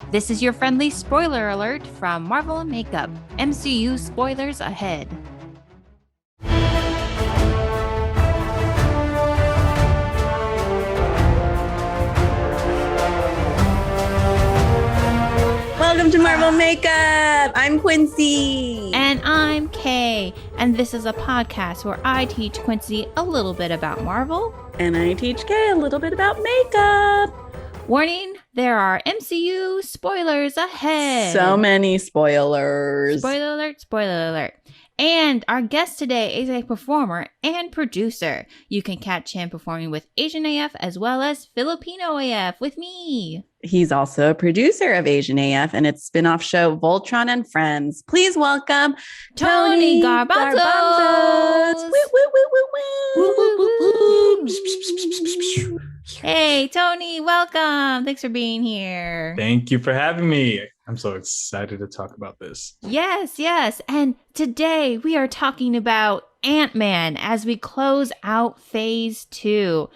This is your friendly spoiler alert from Marvel and Makeup. MCU spoilers ahead. Welcome to Marvel Makeup. I'm Quincy. And I'm Kay. And this is a podcast where I teach Quincy a little bit about Marvel. And I teach Kay a little bit about makeup. Warning, there are MCU spoilers ahead. So many spoilers. Spoiler alert, spoiler alert. And our guest today is a performer and producer. You can catch him performing with Asian AF as well as Filipino AF with me. He's also a producer of Asian AF and its spin-off show Voltron and Friends. Please welcome Tony Garbanzos. Woo, woo, woo, woo, woo. Woo, woo, woo. Hey, Tony, welcome. Thanks for being here. Thank you for having me. I'm so excited to talk about this. Yes. And today we are talking about Ant-Man as we close out phase 2.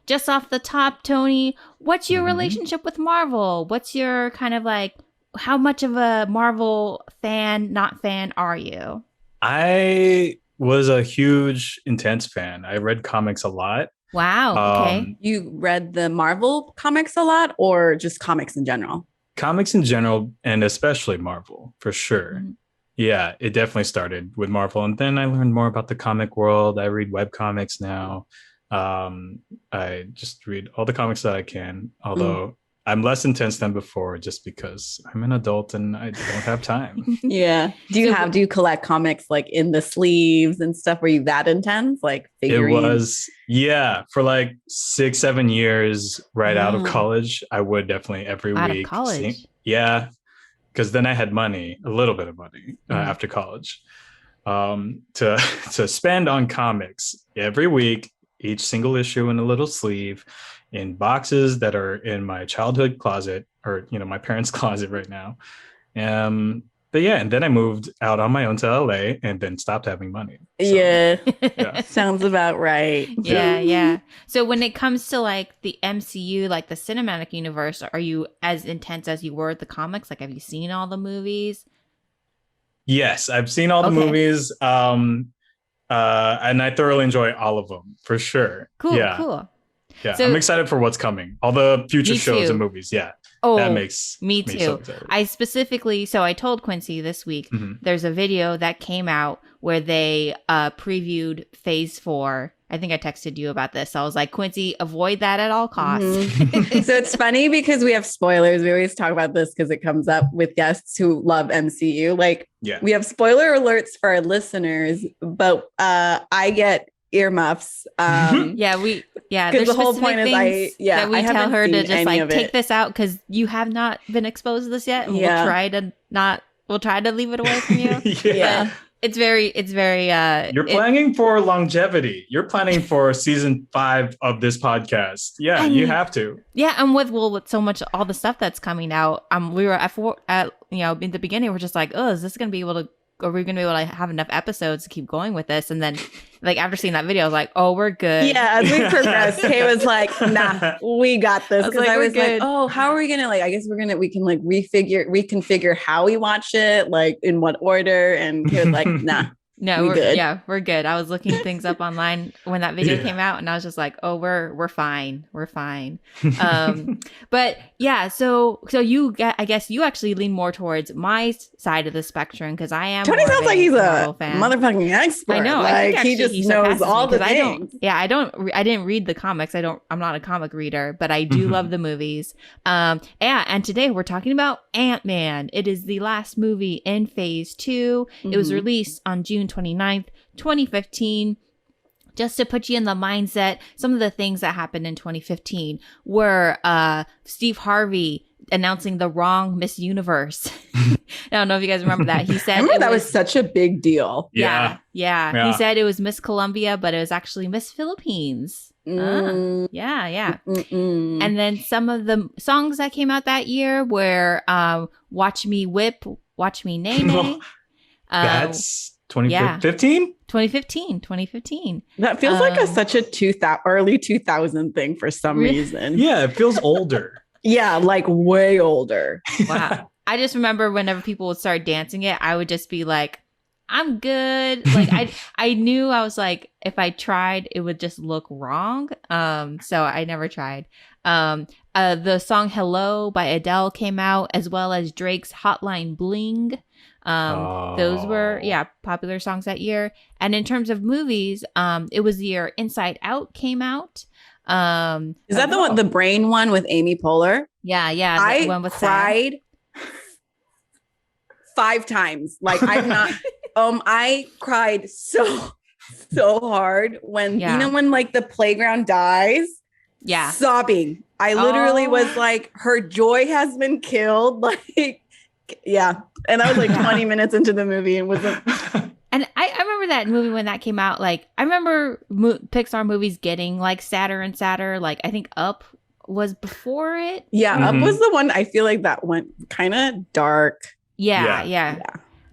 Just off the top, Tony, what's your relationship with Marvel? What's your kind of like, how much of a Marvel fan, not fan are you? I was a huge, intense fan. I read comics a lot. Wow. Okay. You read the Marvel comics a lot or just comics in general? Comics in general, and especially Marvel, for sure. Mm-hmm. Yeah, it definitely started with Marvel. And then I learned more about the comic world. I read webcomics now. I just read all the comics that I can, although I'm less intense than before just because I'm an adult and I don't have time. Yeah. Do you collect comics like in the sleeves and stuff? Were you that intense? Like figurines? It was, for like 6-7 years right out of college. I would definitely every out week. Of college? Because then I had money, a little bit of money after college to spend on comics every week, each single issue in a little sleeve, in boxes that are in my childhood closet or, my parents' closet right now. But yeah, and then I moved out on my own to LA and then stopped having money. So, yeah. Sounds about right. Yeah. So when it comes to like the MCU, like the cinematic universe, are you as intense as you were at the comics? Like, have you seen all the movies? Yes, I've seen all the movies. And I thoroughly enjoy all of them for sure. Cool. Yeah, So, I'm excited for what's coming. All the future shows and movies. Yeah. Oh, that makes me too. So excited. I told Quincy this week, there's a video that came out where they previewed phase 4. I think I texted you about this. So I was like, Quincy, avoid that at all costs. So it's funny because we have spoilers. We always talk about this because it comes up with guests who love MCU. Like, we have spoiler alerts for our listeners, but I get earmuffs. There's the whole point is that we tell her to just like take it. this out because you have not been exposed to this yet, and we'll try to leave it away from you. Yeah. It's very you're planning for longevity. You're planning for season 5 of this podcast. Yeah, you have to. Yeah, and with so much all the stuff that's coming out, we were at in the beginning we're just like, oh, are we going to be able to have enough episodes to keep going with this? And then, like, after seeing that video, I was like, oh, we're good. Yeah, as we progressed, Kay was like, nah, we got this. Because I was like, oh, how are we going to, like, I guess we can, like, reconfigure how we watch it, like, in what order. And Kay was like, nah. No, we're good. I was looking things up online when that video came out, and I was just like, "Oh, we're fine. We're fine." But yeah, so I guess you actually lean more towards my side of the spectrum because I am. Tony sounds like he's Marvel a fan. motherfucking expert. I know. Like he just knows all the things. I didn't read the comics. I'm not a comic reader, but I do love the movies. And today we're talking about Ant-Man. It is the last movie in phase 2. It was released on June 29th, 2015. Just to put you in the mindset, some of the things that happened in 2015 were Steve Harvey announcing the wrong Miss Universe. I don't know if you guys remember that. He said that was such a big deal. Yeah. He said it was Miss Colombia, but it was actually Miss Philippines. Yeah. And then some of the songs that came out that year were Watch Me Whip, Watch Me Nay Nay. That's 2015? 2015. That feels like such a early 2000 thing for some reason. Yeah, it feels older. Yeah, like way older. Wow. I just remember whenever people would start dancing it, I would just be like, I'm good. Like I knew I was like, if I tried, it would just look wrong. So I never tried. The song Hello by Adele came out, as well as Drake's Hotline Bling. Those were popular songs that year. And in terms of movies, it was the year Inside Out came out. Is that the brain one with Amy Poehler? Yeah. I one with cried 5 times. Like I'm not. I cried so hard when when like the playground dies. Yeah, sobbing. I literally was like, her joy has been killed. Like, yeah. And I was like 20 minutes into the movie and wasn't. And I remember that movie when that came out. Like, I remember Pixar movies getting like sadder and sadder. Like, I think Up was before it. Yeah, Up was the one I feel like that went kind of dark. Yeah.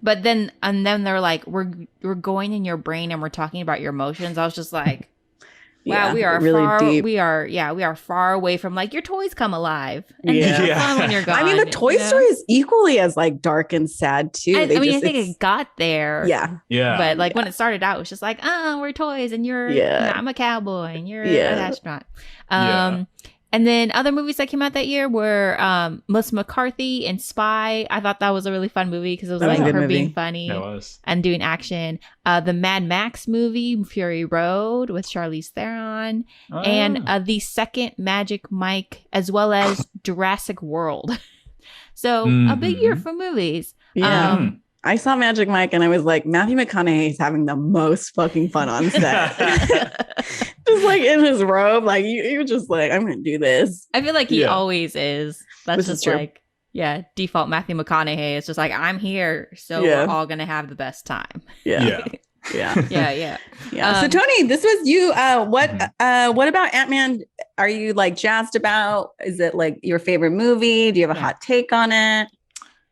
But then they're like, we're going in your brain and we're talking about your emotions. I was just like, wow, we are really far. Deep. We are far away from like your toys come alive. And fun when you're gone. I mean, the Toy Story is equally as like dark and sad too. I think it got there. Yeah. But like when it started out, it was just like, we're toys, and I'm a cowboy, and you're an astronaut. And then other movies that came out that year were Melissa McCarthy and Spy. I thought that was a really fun movie because it was like her being funny and doing action. The Mad Max movie, Fury Road, with Charlize Theron. And the second Magic Mike, as well as Jurassic World. So a big year for movies. Yeah. I saw Magic Mike and I was like, Matthew McConaughey is having the most fucking fun on set. Just like in his robe, like you're just like, I'm gonna do this. I feel like he always is. That's just like, default Matthew McConaughey. It's just like, I'm here, so we're all gonna have the best time. Yeah. So Tony, this was you. What about Ant-Man are you like jazzed about? Is it like your favorite movie? Do you have a hot take on it?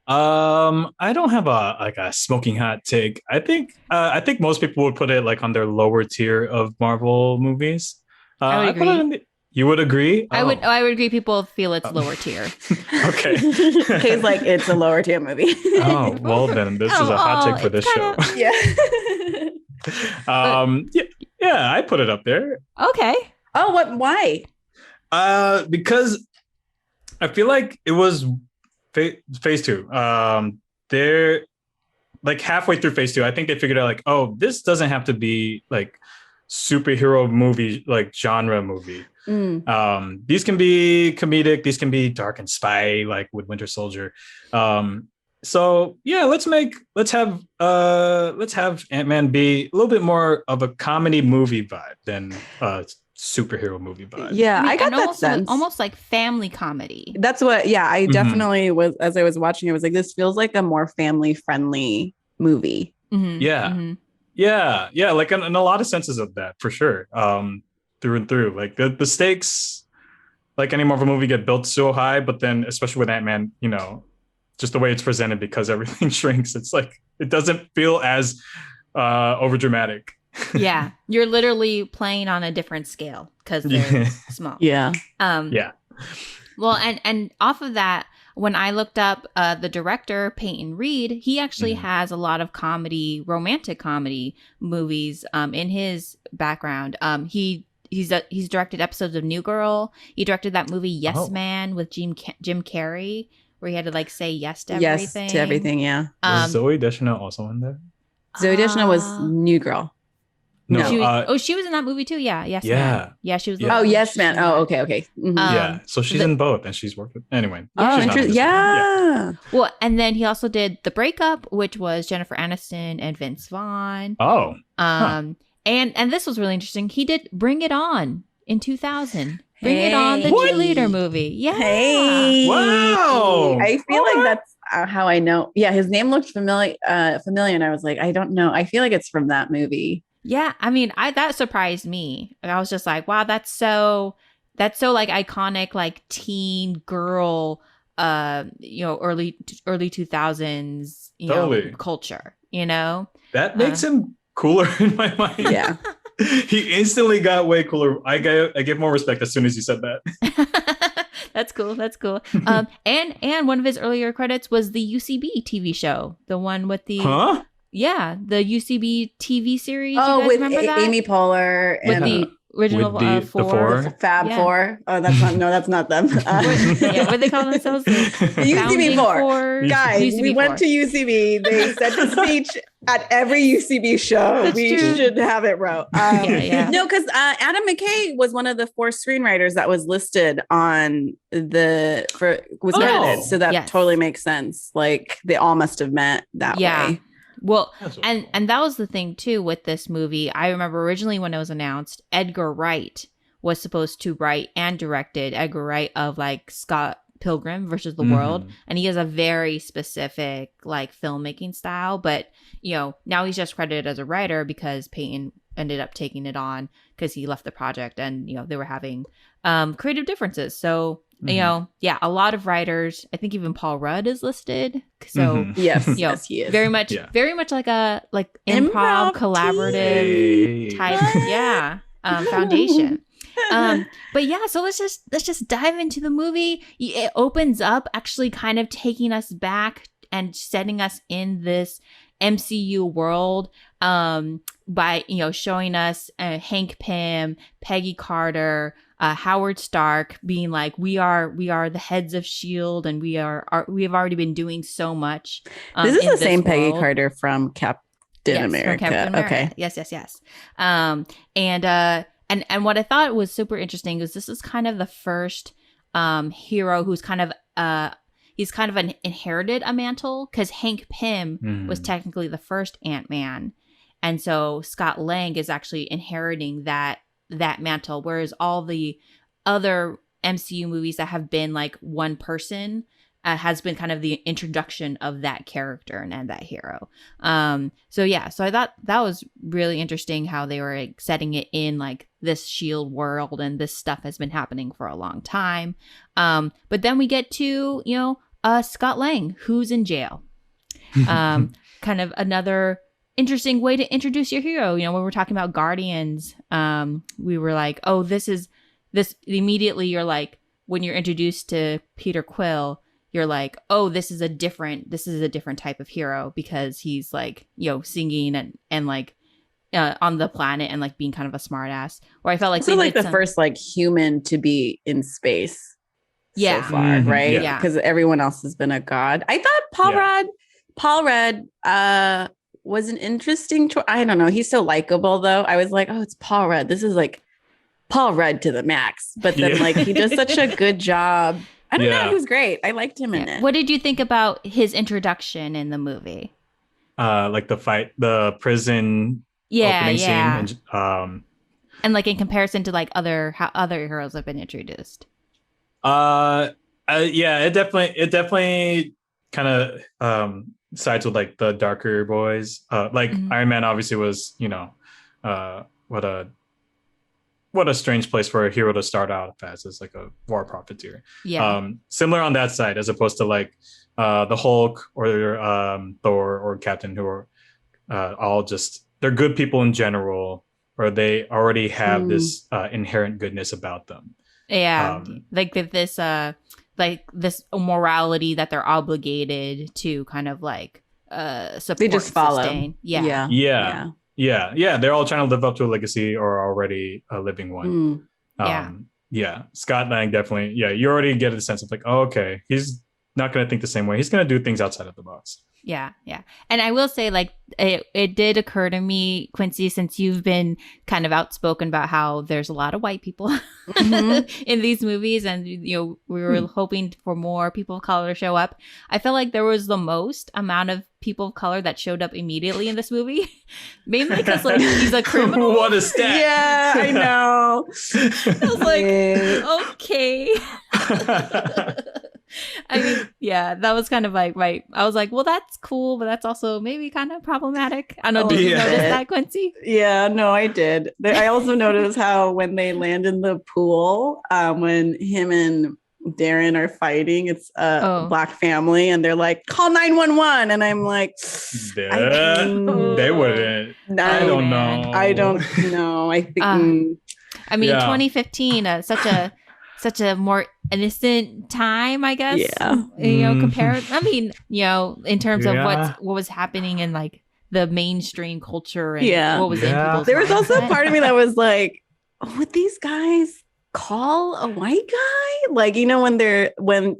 I don't have a smoking hot take. I think most people would put it like on their lower tier of Marvel movies. I would agree. You would agree? I would agree. People feel it's lower tier. Okay. He's like, it's a lower tier movie. Oh, well then this is a hot take for this show. I put it up there. Okay. Oh, what? Why? Because I feel like it was phase 2. They're like halfway through phase 2. I think they figured out like, oh, this doesn't have to be like superhero movie, like genre movie. These can be comedic. These can be dark and spy, like with Winter Soldier. So yeah, let's have Ant-Man be a little bit more of a comedy movie vibe than superhero movie vibe. Yeah, I got that sense. Almost like family comedy. That's what, I definitely was, as I was watching, I was like, this feels like a more family friendly movie. Yeah, like in a lot of senses of that, for sure. Through and through, like the stakes, like any Marvel movie, get built so high, but then especially with Ant-Man, just the way it's presented, because everything shrinks, it's like it doesn't feel as over dramatic. Yeah, you're literally playing on a different scale because they're small. Well, and off of that, when I looked up the director, Peyton Reed, he actually has a lot of romantic comedy movies in his background. He's directed episodes of New Girl. He directed that movie Yes Man with Jim Carrey, where he had to like say yes to everything. Yes to everything, yeah. Was Zooey Deschanel also in there? Zooey Deschanel was New Girl. No. She was in that movie too. Yeah. Yes. Man. Yeah, she was. Yeah. Oh, Yes Man. Oh, okay. Yeah. So she's in both, and she's worked with. Anyway. Oh, interesting. Yeah. Well, and then he also did The Breakup, which was Jennifer Aniston and Vince Vaughn. Oh. And this was really interesting. He did Bring It On in 2000. Bring It On, the cheerleader movie. Yeah. Hey. Wow. I feel like that's how I know. Yeah, his name looked familiar, and I was like, I don't know. I feel like it's from that movie. Yeah, I mean, that surprised me. I was just like, wow, that's so like iconic, like teen girl, early 2000s, culture, That makes him cooler in my mind. Yeah. He instantly got way cooler. I give more respect as soon as you said that. That's cool. That's cool. And one of his earlier credits was the UCB TV show, the one with the the UCB TV series. Oh, with Amy Poehler and the original the four. Fab Four. Oh, that's not them. What they call themselves? The UCB Four. Guys, UCB we went to UCB. They said the speech at every UCB show. That's true. Should have it wrote. No, because Adam McKay was one of the 4 screenwriters that was listed on was credited. So that totally makes sense. Like they all must have met that way. Well, and that was the thing too with this movie. I remember originally when it was announced, Edgar Wright was supposed to write and directed. Edgar Wright of like Scott Pilgrim versus the World, and he has a very specific like filmmaking style. But now he's just credited as a writer because Peyton ended up taking it on because he left the project, and they were having creative differences. So. A lot of writers. I think even Paul Rudd is listed. So yes, he is very much like a improv collaborative type, foundation. So let's just dive into the movie. It opens up actually kind of taking us back and setting us in this MCU world by showing us Hank Pym, Peggy Carter, Howard Stark being like, we are the heads of S.H.I.E.L.D. and we have already been doing so much. This is the same Peggy Carter from Captain America. Okay. Yes. And what I thought was super interesting is this is kind of the first hero who's kind of he's kind of inherited a mantle, because Hank Pym was technically the first Ant-Man. And so Scott Lang is actually inheriting that mantle, whereas all the other MCU movies that have been like one person has been kind of the introduction of that character and that hero. So I thought that was really interesting how they were like, setting it in like this S.H.I.E.L.D. world, and this stuff has been happening for a long time. But then we get to Scott Lang, who's in jail. Kind of another interesting way to introduce your hero. When we're talking about Guardians, we were like, oh, this immediately you're like, when you're introduced to Peter Quill, you're like, oh, this is a different type of hero, because he's like, singing and like on the planet and like being kind of a smart ass. Or I felt like the first like human to be in space so far, right? Yeah, because everyone else has been a god. I thought Paul Rudd was an interesting choice. I don't know. He's so likable, though. I was like, oh, it's Paul Rudd. This is like Paul Rudd to the max. But then, like, he does such a good job. I don't know. He was great. I liked him in it. What did you think about his introduction in the movie? Like the fight, the prison opening scene. And like in comparison to like how other heroes have been introduced. It definitely kind of sides with like the darker boys. Iron Man obviously was, what a strange place for a hero to start out as like a war profiteer. Similar on that side, as opposed to like the Hulk or Thor or Captain, who are all just, they're good people in general, or they already have this inherent goodness about them. Like this morality that they're obligated to kind of like support. They just follow. Sustain. Yeah. They're all trying to live up to a legacy or already a living one. Scott Lang definitely. Yeah, you already get a sense of like, oh, okay, he's not going to think the same way. He's going to do things outside of the box. Yeah. And I will say, like, it did occur to me, Quincy, since you've been kind of outspoken about how there's a lot of white people in these movies, and we were hoping for more people of color to show up. I felt like there was the most amount of people of color that showed up immediately in this movie, mainly because like he's a criminal. What a stat! Yeah, I know. I was like, okay. I mean, that was kind of like I was like, well, that's cool, but that's also maybe kind of problematic. I don't know. Did you notice that, Quincy? Yeah, no, I did. I also noticed how when they land in the pool, when him and Darren are fighting, it's a black family, and they're like, call 911, and I'm like, they wouldn't. I don't know. I think. I mean, 2015, such a more innocent time, I guess. Yeah. Compared. I mean, in terms of what was happening in like the mainstream culture and what was in people's There was mindset. also a part of me that was like, would these guys call a white guy? Like, when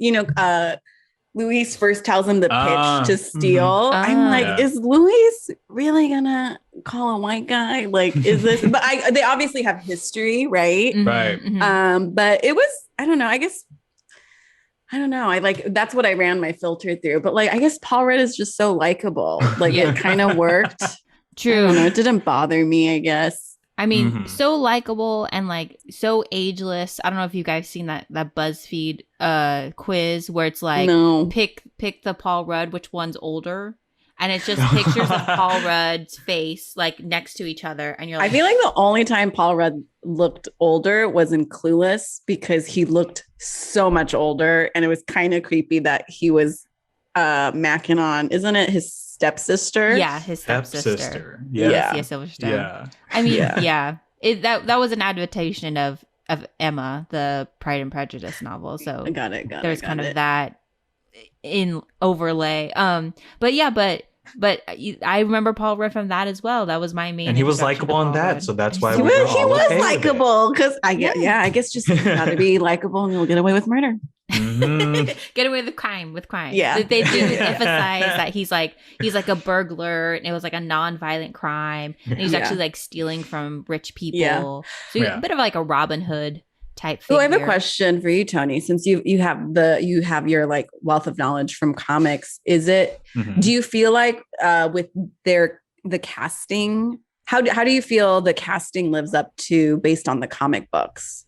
Luis first tells him the pitch to steal. I'm like, is Luis really gonna call a white guy? Like, is this? But they obviously have history, right? Right. But it was, I don't know. I guess, I don't know. That's what I ran my filter through. But like, I guess Paul Rudd is just so likable. Like, it kind of worked. True. I don't know. It didn't bother me, I guess. I mean, so likable and like so ageless. I don't know if you guys seen that BuzzFeed quiz where it's like pick the Paul Rudd, which one's older, and it's just pictures of Paul Rudd's face like next to each other, and you're like, I feel like the only time Paul Rudd looked older was in Clueless because he looked so much older, and it was kind of creepy that he was macking on, isn't it his stepsister? Yeah, his stepsister. Yeah. Silverstone. Yeah. I mean, that was an adaptation of Emma, the Pride and Prejudice novel. So got it. There's kind of that in overlay. But I remember Paul Rudd from that as well. That was my main. And he was likable in that, so that's why he was likable. Because I guess just gotta be likable and you'll get away with murder. Get away with crime. Yeah, they do emphasize that he's like a burglar, and it was like a non-violent crime, and he's actually like stealing from rich people. So he's a bit of like a Robin Hood type figure. So I have a question for you, Tony. Since you have your like wealth of knowledge from comics, do you feel like with the casting, how do you feel the casting lives up to based on the comic books?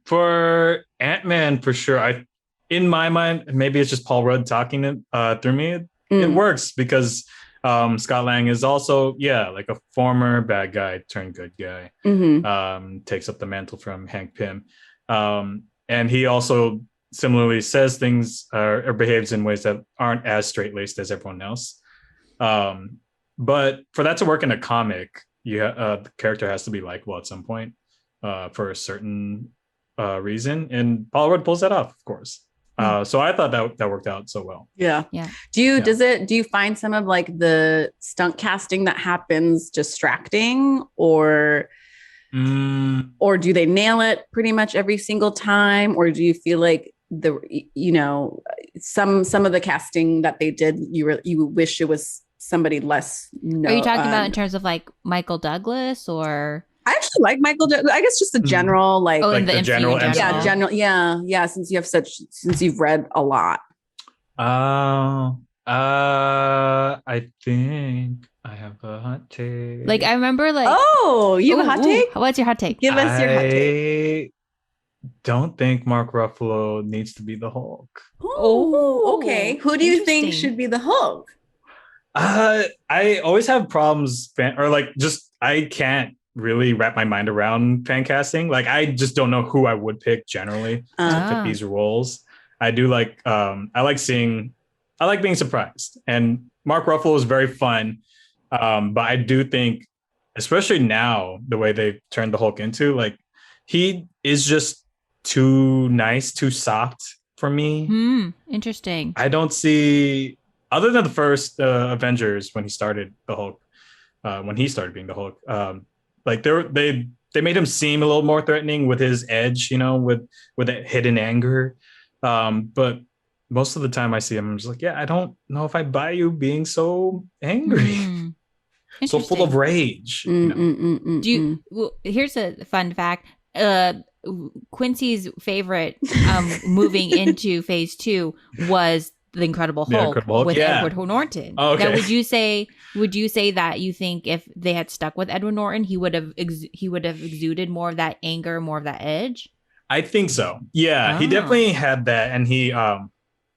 For Ant-Man, for sure. In my mind, maybe it's just Paul Rudd talking through me. It works because Scott Lang is also, like a former bad guy turned good guy. Takes up the mantle from Hank Pym. And he also similarly says things or behaves in ways that aren't as straight-laced as everyone else. But for that to work in a comic, the character has to be likable at some point for a certain reason, and Paul Rudd pulls that off, of course. So I thought that worked out so well. Yeah. Do you find some of like the stunt casting that happens distracting, or do they nail it pretty much every single time, or do you feel like some of the casting that they did you wish it was somebody less Are you talking about in terms of like Michael Douglas or? I actually like Michael. I guess just the general, like the general. Yeah. Since you've read a lot. I think I have a hot take. Like I remember, like you have a hot take. What's your hot take? Give us your hot take. I don't think Mark Ruffalo needs to be the Hulk. Oh, okay. Who do you think should be the Hulk? I always have problems, I can't really wrap my mind around fan casting. Like I just don't know who I would pick generally to fit these roles. I do like I like being surprised, and Mark Ruffalo is very fun. But I do think, especially now, the way they've turned the Hulk into, like, he is just too nice, too soft for me. Interesting. I don't see, other than the first Avengers when he started the Hulk, when he started being the Hulk, like they made him seem a little more threatening with his edge, with that hidden anger. But most of the time I see him, I'm just like, I don't know if I buy you being so angry, so full of rage. Here's a fun fact. Quincy's favorite moving into phase 2 was The Incredible Hulk, with Edward Norton. Okay. Now, would you say that you think if they had stuck with Edward Norton, he would have exuded more of that anger, more of that edge? I think so. Yeah, he definitely had that, and he,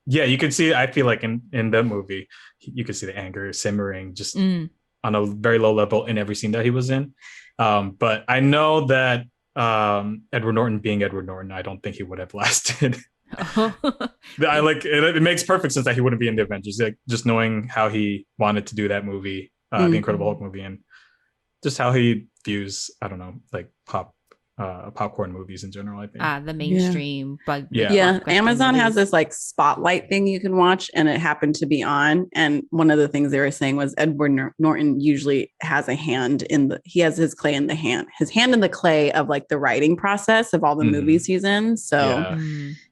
you could see. I feel like in the movie, you could see the anger simmering just on a very low level in every scene that he was in. But I know that Edward Norton being Edward Norton, I don't think he would have lasted. I like it makes perfect sense that he wouldn't be in the Avengers, like just knowing how he wanted to do that movie, the Incredible Hulk movie, and just how he views, I don't know, like pop popcorn movies in general, I think. The mainstream bug. Yeah. Amazon has this like spotlight thing you can watch, and it happened to be on. And one of the things they were saying was Edward Norton usually has a hand he has his hand in the clay of like the writing process of all the movies he's in. So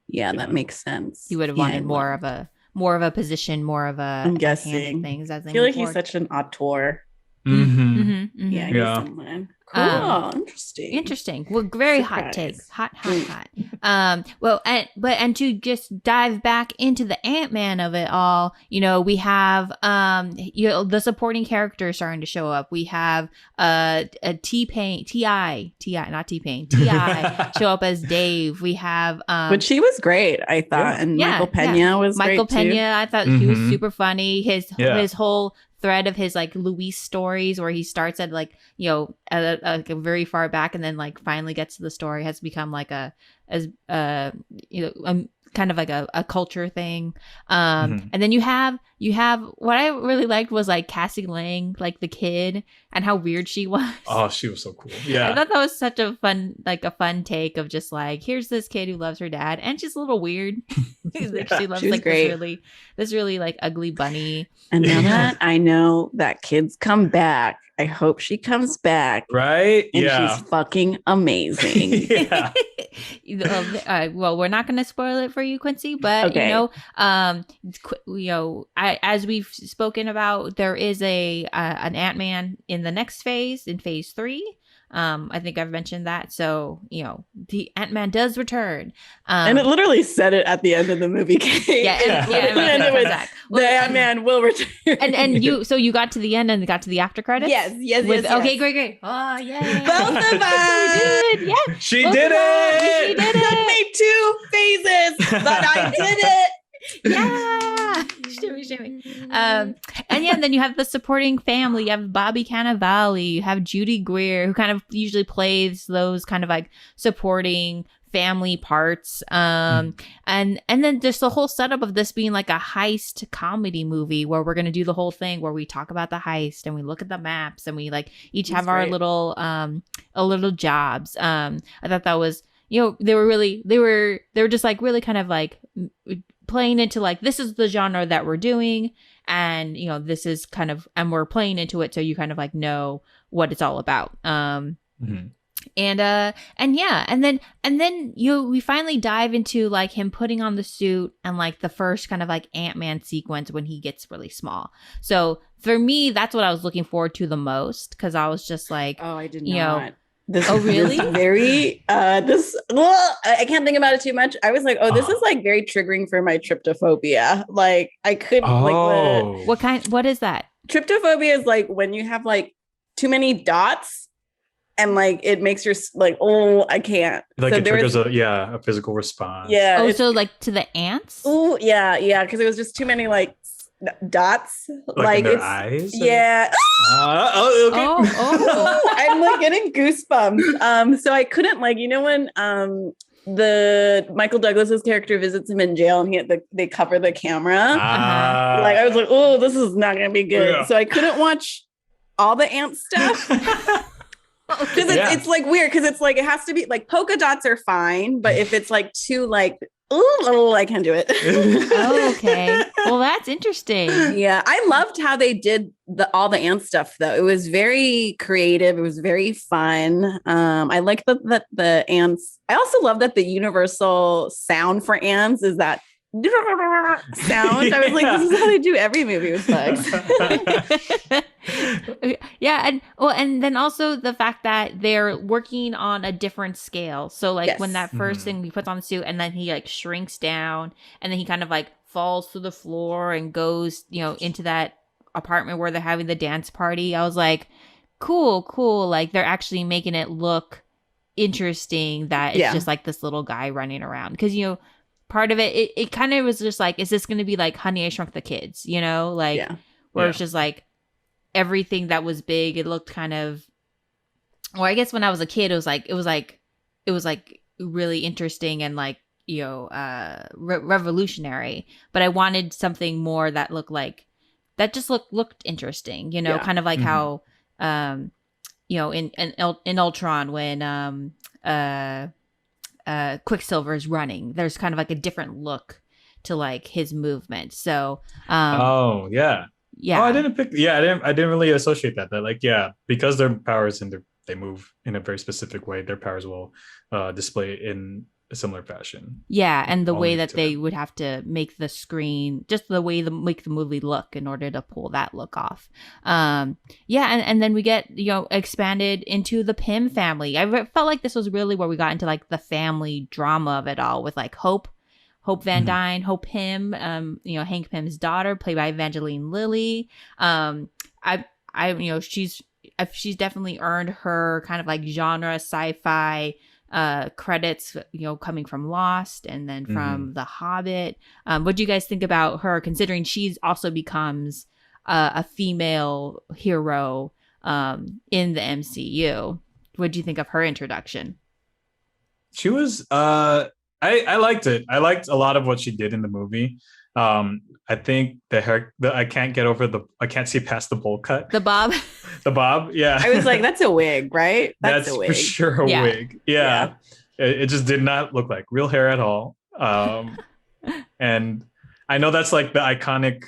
yeah, that makes sense. You would have wanted more of a position, more of a I'm guessing hand in things as they I feel like move he's such an auteur. Yeah, he's someone. Cool. Interesting. Well, very hot take. Hot. And to just dive back into the Ant-Man of it all, we have the supporting characters starting to show up. We have a T-Pain, not T-Pain, T.I. show up as Dave. We have but she was great, I thought. And Michael Pena was Michael great Pena, I thought he was super funny. His whole thread of his like Luis stories, where he starts at like at a very far back and then like finally gets to the story, has become like kind of like a culture thing. And then you have what I really liked was like Cassie Lang, like the kid, and how weird she was. Oh, she was so cool. Yeah, I thought that was such a fun take of just like, here's this kid who loves her dad and she's a little weird. She loves like this really like ugly bunny. And now that I know that kids come back, I hope she comes back. Right? And she's fucking amazing. Well, we're not going to spoil it for you, Quincy, but as we've spoken about, there is an Ant-Man in the next phase, in phase 3. I think I've mentioned that. So, the Ant-Man does return. And it literally said it at the end of the movie. And it was, the Ant-Man will return. And you got to the end and got to the after credits? Yes. Okay, great. Oh, yeah. Both of us. We did. Yeah. She did it. She did It it. took me 2 phases, but I did it. Yeah. Shimmy. And then you have the supporting family. You have Bobby Cannavale, you have Judy Greer, who kind of usually plays those kind of like supporting family parts. And then just the whole setup of this being like a heist comedy movie, where we're gonna do the whole thing where we talk about the heist and we look at the maps and we like each have our little jobs. I thought that was, they were just like really kind of like playing into like, this is the genre that we're doing, and this is kind of, and we're playing into it, so you kind of like know what it's all about. And then we finally dive into like him putting on the suit and like the first kind of like Ant-Man sequence when he gets really small. So for me, that's what I was looking forward to the most, because I was just like, oh, I did not. Really? I can't think about it too much. I was like, this is like very triggering for my tryptophobia. Like I couldn't what is that? Tryptophobia is like when you have like too many dots and like it makes your like, I can't. Like, so it triggers a physical response. Yeah. Oh, so like to the ants? Oh, yeah. Because it was just too many like dots, like in their eyes. Yeah. Okay. I'm like getting goosebumps. So I couldn't like, when the Michael Douglas's character visits him in jail and they cover the camera. Like I was like, oh, this is not gonna be good. Yeah. So I couldn't watch all the ant stuff. Because it's like weird, because it's like it has to be like polka dots are fine, but if it's like too like, I can't do it. Okay. Well, that's interesting. Yeah. I loved how they did all the ant stuff, though. It was very creative. It was very fun. I like that the ants. I also love that the universal sound for ants is that sound. I was like, this is how they do every movie with bugs. Yeah, and then also the fact that they're working on a different scale. So like when that first thing he puts on the suit and then he like shrinks down and then he kind of like falls to the floor and goes, into that apartment where they're having the dance party. I was like, cool. Like they're actually making it look interesting that it's just like this little guy running around. Because, part of it kind of was just like, is this going to be like Honey, I Shrunk the Kids, where it's just like everything that was big, it looked kind of, well, I guess when I was a kid, it was like really interesting and like, revolutionary, but I wanted something more that looked like, that just looked interesting, kind of like how, in Ultron when Quicksilver's running. There's kind of like a different look to like his movement. So oh yeah. Yeah. Oh, I didn't really associate that. That like, yeah, because their powers and they move in a very specific way, their powers will display in a similar fashion. Yeah, and the I'll way leave it that to they them. would have to make the screen, just the way the make the movie look in order to pull that look off. Yeah, and then we get, expanded into the Pym family. Felt like this was really where we got into like the family drama of it all with like Hope Van Dyne, Hope Pym, Hank Pym's daughter, played by Evangeline Lilly. She's definitely earned her kind of like genre sci-fi credits, coming from Lost and then from The Hobbit. What do you guys think about her, considering she's also becomes a female hero in the MCU? What do you think of her introduction? She was I liked it. I liked a lot of what she did in the movie. I think I can't see past the bowl cut. The bob. The bob, yeah. I was like, that's a wig, right? That's a wig. for sure a wig. Yeah. It just did not look like real hair at all. And I know that's like the iconic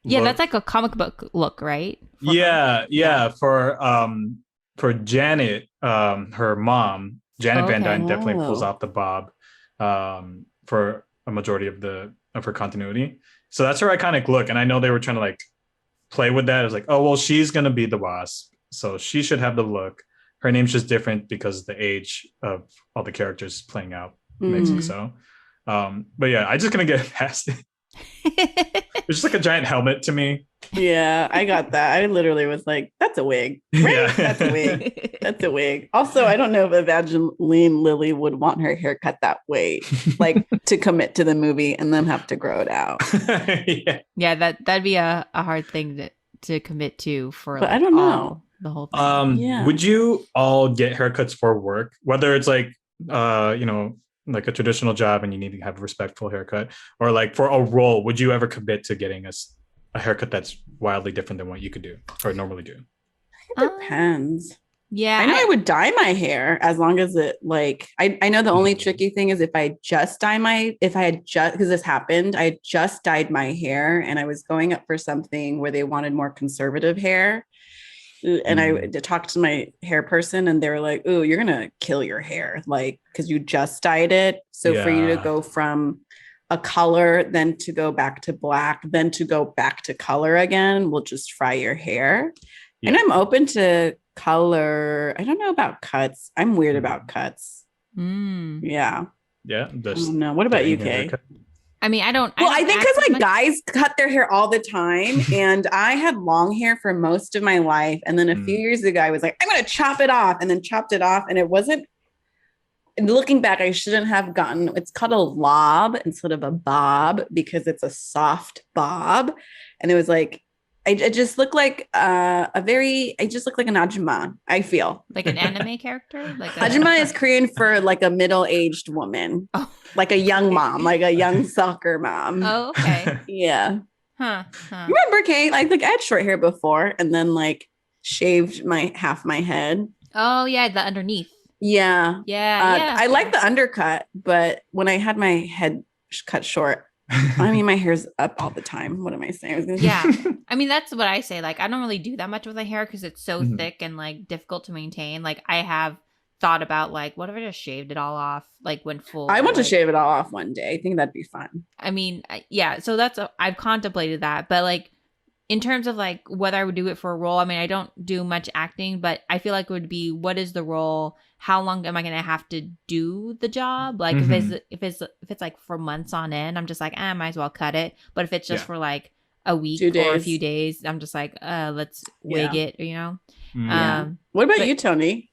Yeah, look. that's like a comic book look, right? Yeah. For Janet, her mom, Janet Van Dyne definitely pulls off the bob for a majority of her continuity. So that's her iconic look. And I know they were trying to like play with that. It was like, oh, well, she's going to be the Wasp, so she should have the look. Her name's just different because the age of all the characters playing out makes it so. But yeah, I just couldn't get past it. It's just like a giant helmet to me. Yeah, I got that. I literally was like, that's a wig. Right? Yeah. That's a wig. That's a wig. Also, I don't know if Evangeline Lilly would want her hair cut that way, like to commit to the movie and then have to grow it out. Yeah, that'd be a hard thing to commit to for. But I don't know. The whole thing. Would you all get haircuts for work, whether it's like like a traditional job and you need to have a respectful haircut, or like for a role, would you ever commit to getting a haircut that's wildly different than what you could do or normally do? It depends. Yeah, I know I would dye my hair as long as it like I know the only tricky thing is if I had just because this happened, I just dyed my hair and I was going up for something where they wanted more conservative hair. And I talked to my hair person and they were like, "Ooh, you're going to kill your hair. Like, cause you just dyed it. So for you to go from a color, then to go back to black, then to go back to color again, will just fry your hair." Yeah. And I'm open to color. I don't know about cuts. I'm weird about cuts. Yeah. Yeah. No. What about you, Kay? I mean, I don't. Well, I think because like guys cut their hair all the time, and I had long hair for most of my life, and then a few years ago, I was like, I'm going to chop it off, and then chopped it off, and it wasn't. And looking back, I shouldn't have gotten. It's called a lob instead of a bob because it's a soft bob, and it was like. I just look like I just look like an Ajumma, I feel. Like an anime character? Ajumma is Korean for like a middle-aged woman. Oh. Like a young mom, like a young soccer mom. Oh, okay. Yeah. Huh. Remember, Kate? Like I had short hair before and then like shaved half my head. Oh, yeah, the underneath. Yeah. Yeah. I like the undercut, but when I had my head cut short, I mean, my hair's up all the time. What am I saying? Yeah. I mean, that's what I say. Like, I don't really do that much with my hair because it's so thick and like difficult to maintain. Like, I have thought about like, what if I just shaved it all off? Like, when full. I want to shave it all off one day. I think that'd be fun. I mean, yeah. So I've contemplated that. But like, in terms of like whether I would do it for a role, I mean, I don't do much acting, but I feel like it would be, what is the role? How long am I going to have to do the job? Like if it's like for months on end, I'm just like, I might as well cut it. But if it's just for like a week or a few days, I'm just like, let's wig it, you know? What about you, Tony?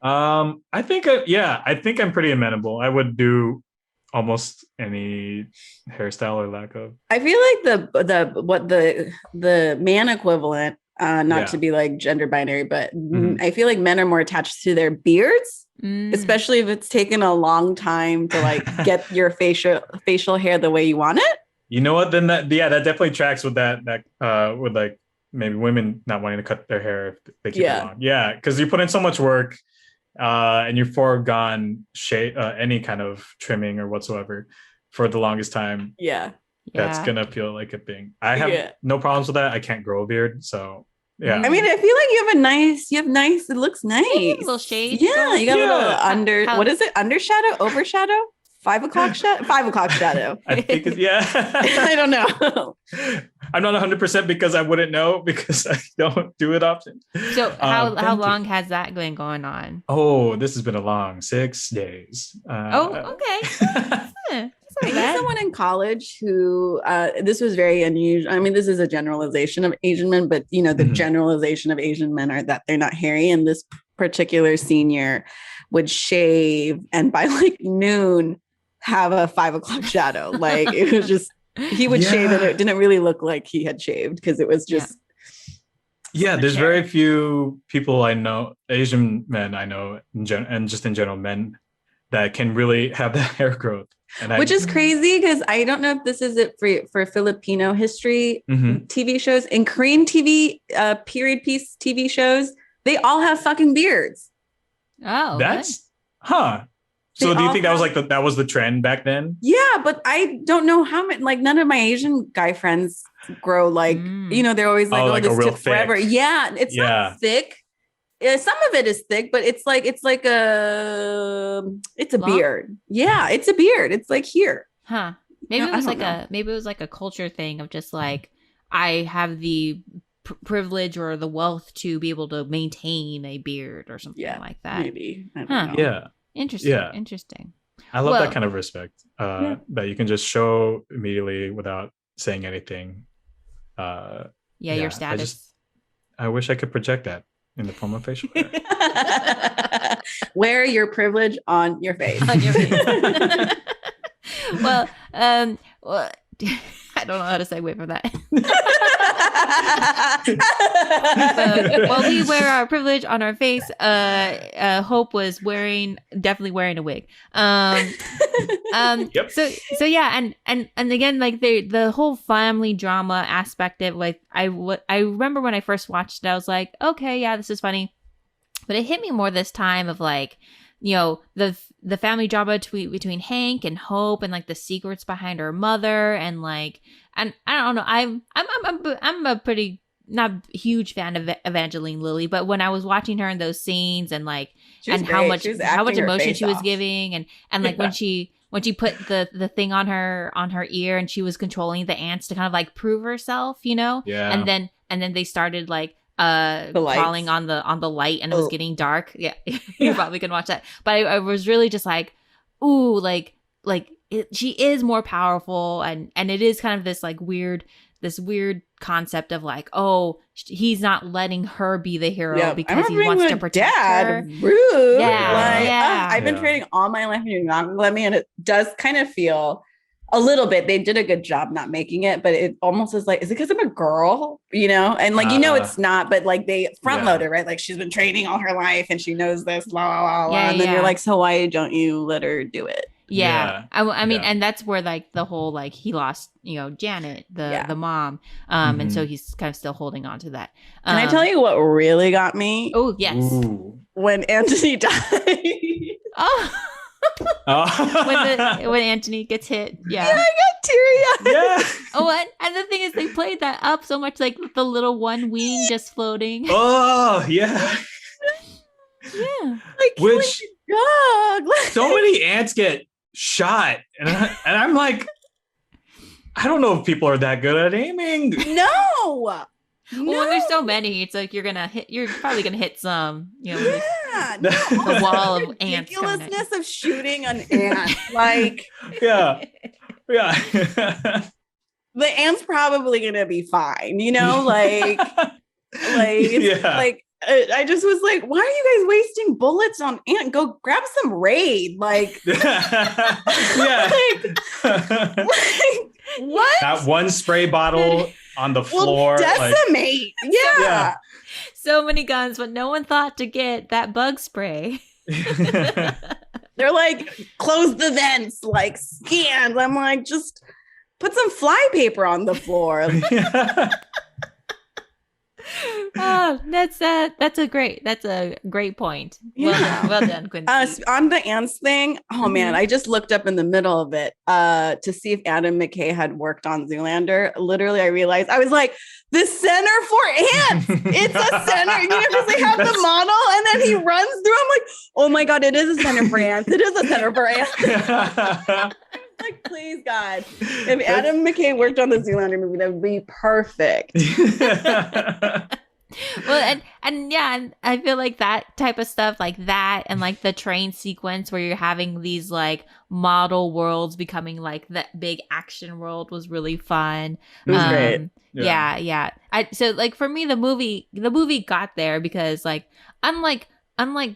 I think I'm pretty amenable. I would do almost any hairstyle or lack of. I feel like the man equivalent, not to be like gender binary, but I feel like men are more attached to their beards, especially if it's taken a long time to like get your facial hair the way you want it. You know what? Then that definitely tracks with that with like maybe women not wanting to cut their hair if they keep it long. Yeah, because you put in so much work. and you foregone any kind of trimming or whatsoever for the longest time, that's gonna feel like a thing. I have no problems with that. I can't grow a beard, so yeah. I mean, I feel like you have nice. It looks nice. A little shade. Yeah, you got a little what is it? Undershadow, overshadow, 5 o'clock shadow, 5 o'clock shadow. I think it's I don't know. I'm not 100% because I wouldn't know because I don't do it often. So how long has that been going on? Oh, this has been a long 6 days. Okay. I knew someone in college who this was very unusual. I mean, this is a generalization of Asian men, but the generalization of Asian men are that they're not hairy. And this particular senior would shave and by like noon have a 5 o'clock shadow. Like it was just, he would shave and it didn't really look like he had shaved because it was just. Yeah, there's very few people I know, Asian men I know, and just in general men that can really have that hair growth. Which is crazy because I don't know if this is it for Filipino history TV shows and Korean TV period piece TV shows. They all have fucking beards. Oh, that's So do you think that was the trend back then? Yeah, but I don't know how many. Like none of my Asian guy friends grow like they're always like this took forever. Yeah, it's not thick. Some of it is thick, but it's a beard. Yeah, it's a beard. It's like here. Huh. Maybe it was like a culture thing of just like I have the privilege or the wealth to be able to maintain a beard or something like that. Maybe. I don't know. Yeah. Interesting. Yeah. Interesting. I love that kind of respect that you can just show immediately without saying anything. Your status. I wish I could project that in the form of facial hair. Wear your privilege on your face. Well, I don't know how to segue from that. While we wear our privilege on our face, Hope was definitely wearing a wig. Yep. So yeah, and again, like the whole family drama aspect of like I remember when I first watched it, I was like, okay, yeah, this is funny, but it hit me more this time of like, the family drama between Hank and Hope and like the secrets behind her mother and like, and I don't know, I'm a pretty not a huge fan of Evangeline Lilly, but when I was watching her in those scenes and like and how much emotion she was giving and like when she put the thing on her ear and she was controlling the ants to kind of like prove herself, and then they started like crawling on the light and it was getting dark. Yeah, you probably can watch that. But I was really just like, ooh, she is more powerful and it is kind of this weird concept of like, oh, he's not letting her be the hero because he wants to protect her. Rude. Yeah, I've been training all my life and you're not gonna let me, and it does kind of feel a little bit. They did a good job not making it, but it almost is like, is it because I'm a girl? And like it's not, but like they front load it, right? Like she's been training all her life and she knows this, blah blah blah. And then you're like, so why don't you let her do it? Yeah. I mean, and that's where like the whole like he lost, Janet, the mom, and so he's kind of still holding on to that. Can I tell you what really got me? Oh yes, when Anthony died. When Anthony gets hit, I got teary-eyed. And the thing is, they played that up so much, like the little one wing just floating. Oh yeah. Like which dog. So many ants get shot, and I'm like, I don't know if people are that good at aiming. No. Well, there's so many. It's like you're probably gonna hit some. The wall of ants. Ridiculousness of shooting an ant. Like, yeah. The ant's probably gonna be fine. I just was like, why are you guys wasting bullets on ant? Go grab some Raid. Like, what? That one spray bottle on the floor. Decimate. Like, so many guns, but no one thought to get that bug spray. They're like, close the vents, like scans. I'm like, just put some fly paper on the floor. Oh, that's a great point. Well done, Quincy. On the ants thing, man, I just looked up in the middle of it to see if Adam McKay had worked on Zoolander. Literally, I realized, I was like, the center for ants. It's a center, because they have the model and then he runs through. I'm like, oh my God, it is a center for ants. It is a center for ants. Like, please, God, if Adam McKay worked on the Zoolander movie, that would be perfect. Well, and I feel like that type of stuff, like that, and like the train sequence where you're having these like model worlds becoming like the big action world was really fun. It was great. Yeah. So like for me, the movie got there because like unlike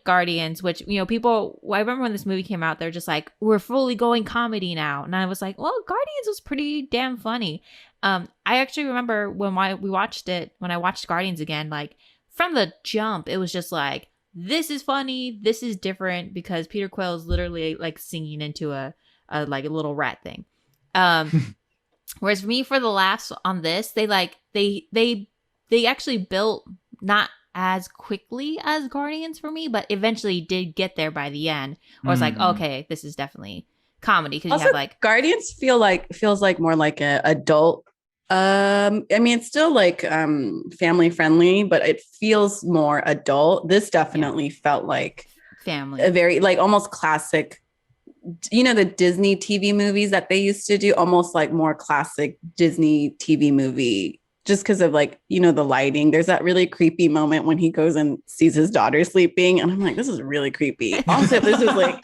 Guardians, which, people, I remember when this movie came out, they're just like, we're fully going comedy now. And I was like, well, Guardians was pretty damn funny. I actually remember when I watched Guardians again, like from the jump, it was just like, this is funny. This is different because Peter Quill is literally like singing into a little rat thing. Whereas for me, for the laughs on this, they actually built not as quickly as Guardians for me, but eventually did get there by the end. Where it's like, okay, this is definitely comedy because you have like Guardians feels like more like a adult. I mean, it's still like family friendly, but it feels more adult. This definitely felt like family, a very like almost classic. The Disney TV movies that they used to do, almost like more classic Disney TV movie. Just because of like, the lighting. There's that really creepy moment when he goes and sees his daughter sleeping. And I'm like, this is really creepy. Also, if this was like,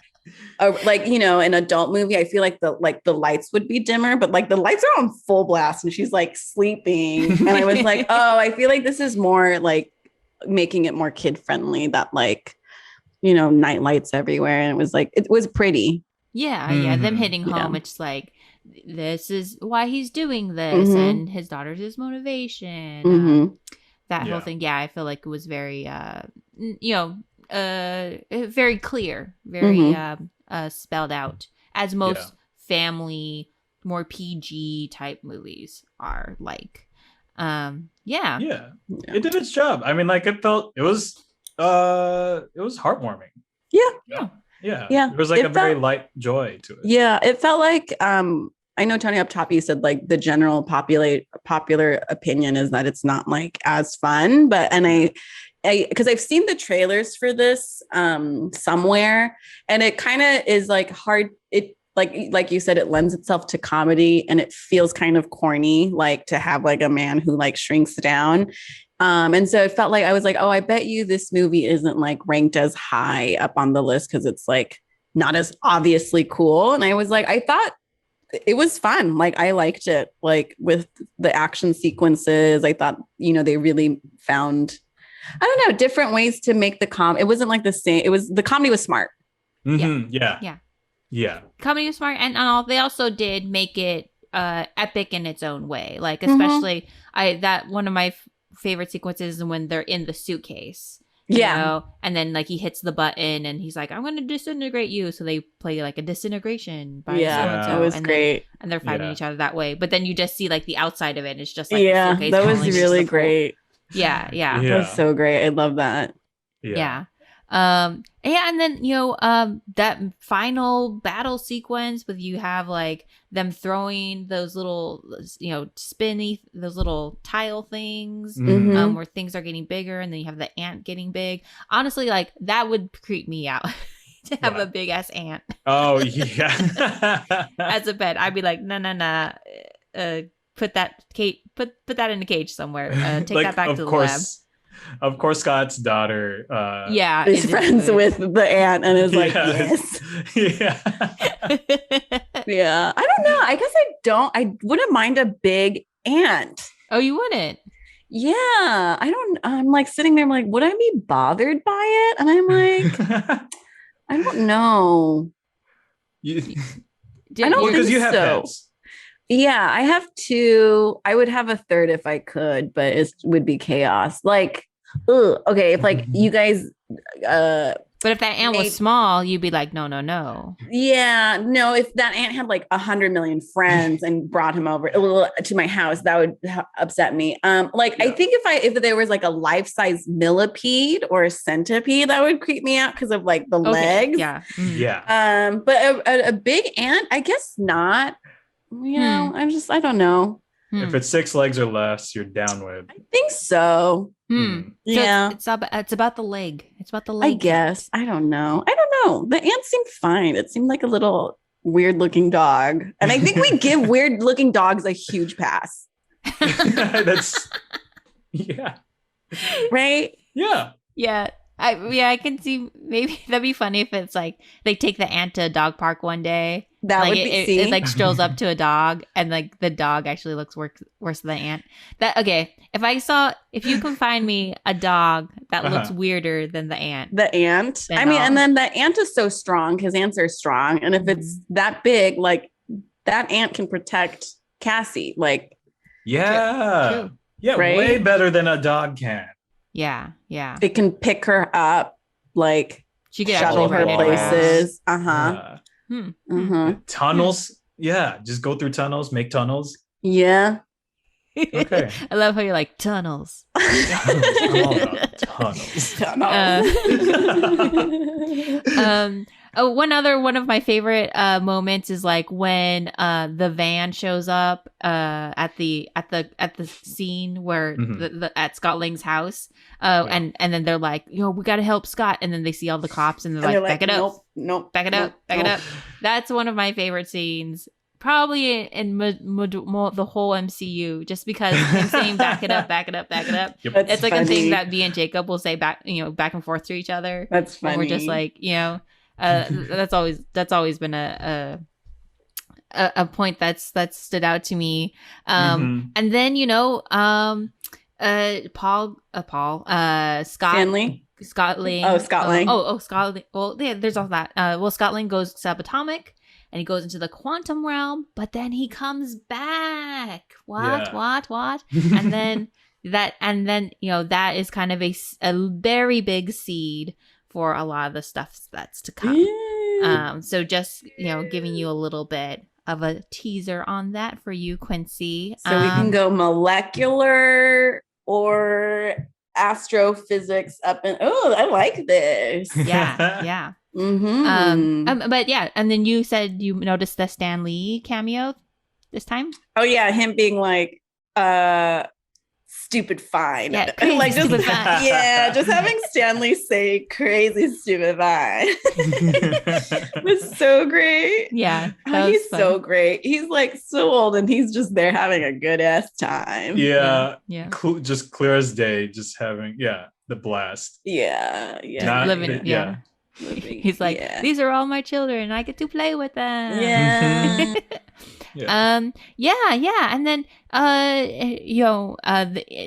an adult movie, I feel like the lights would be dimmer, but like the lights are on full blast and she's like sleeping. And I was like, oh, I feel like this is more like making it more kid friendly, that like, night lights everywhere. And it was pretty. Yeah. Them hitting home. It's like, this is why he's doing this, and his daughter's his motivation. That whole thing. Yeah, I feel like it was very, very clear, very spelled out, as most family, more PG type movies are like. It did its job. I mean, like it was heartwarming. Yeah. There was like very light joy to it. Yeah, it felt like I know Tony up top, you said like the general popular opinion is that it's not like as fun, but I because I've seen the trailers for this somewhere, and it kind of is like hard. It like you said, it lends itself to comedy, and it feels kind of corny, like to have like a man who like shrinks down. And so it felt like I was like, oh, I bet you this movie isn't like ranked as high up on the list because it's like not as obviously cool. And I was like, I thought it was fun. Like I liked it, like with the action sequences. I thought, they really found, I don't know, different ways to make the it wasn't like the same. The comedy was smart. Yeah. Comedy was smart. And they also did make it epic in its own way. Like, especially one of my favorite sequences is when they're in the suitcase. And then like he hits the button and he's like, I'm going to disintegrate you. So they play like a disintegration by that was great. And they're fighting each other that way. But then you just see like the outside of it. It's just like that was really great. Yeah. That was so great. I love that. Yeah. And then that final battle sequence with you have like them throwing those little spinny, those little tile things where things are getting bigger, and then you have the ant getting big. Honestly, like that would creep me out to have a big ass ant. Oh yeah. As a pet, I'd be like, no. Put that in a cage somewhere. Take that back to the lab. Of course, Scott's daughter is friends with the ant and is like, yes. Yeah. I don't know. I guess I wouldn't mind a big ant. Oh, you wouldn't? Yeah. I'm like sitting there, I'm like, would I be bothered by it? And I'm like, I don't know. I don't because you have pets. Yeah, I have 2. I would have a third if I could, but it would be chaos. Like, okay, if like you guys But if that ant was small, you'd be like, no. Yeah, no. If that ant had like 100 million friends and brought him over to my house, that would upset me. I think if there was like a life-size millipede or a centipede, that would creep me out because of like the legs. Yeah, yeah. But a big ant, I guess not. You know, I don't know. If it's 6 legs or less, you're down with. I think so. Yeah. So it's about the leg. It's about the leg. I guess. I don't know. The ant seemed fine. It seemed like a little weird looking dog. And I think we give weird looking dogs a huge pass. That's yeah. Right? Yeah. Yeah. I can see maybe that'd be funny if it's like they take the ant to a dog park one day. That like would be it like strolls up to a dog and like the dog actually looks worse than the ant. If you can find me a dog that looks weirder than the ant. The ant. And then the ant is so strong because ants are strong. And if it's that big, like that ant can protect Cassie. Like yeah. Yeah, right? Way better than a dog can. Yeah. It can pick her up, like she can shuttle her places. Tunnels. Yeah, just go through tunnels, make tunnels. Yeah. Okay. I love how you're like tunnels. Tunnels. One of my favorite moments is like when the van shows up at the scene where at Scott Lang's house and then they're like, we got to help Scott, and then they see all the cops and they're like, back it up, back it up. That's one of my favorite scenes. Probably in the whole MCU, just because him saying back it up. Yep. It's like a thing that V and Jacob will say back and forth to each other. That's funny. And we're just like, that's always been a point that's stood out to me. And then Scott Lang. Oh, Scott Lang. Scott Lang. Well, yeah, there's all that. Scott Lang goes subatomic. And he goes into the quantum realm, but then he comes back. What? And then that is kind of a very big seed for a lot of the stuff that's to come. So just giving you a little bit of a teaser on that for you, Quincy. So we can go molecular or astrophysics up and I like this. Yeah. But yeah, and then you said you noticed the Stan Lee cameo this time. Oh yeah, him being like stupid fine. Yeah, crazy, like just stupid fine. Yeah, just having Stan Lee say crazy stupid fine was so great. Yeah, he's fun. So great. He's like so old and he's just there having a good ass time. Yeah. Just clear as day, just having the blast. Yeah. Living. He's like, these are all my children. I get to play with them. Yeah. And then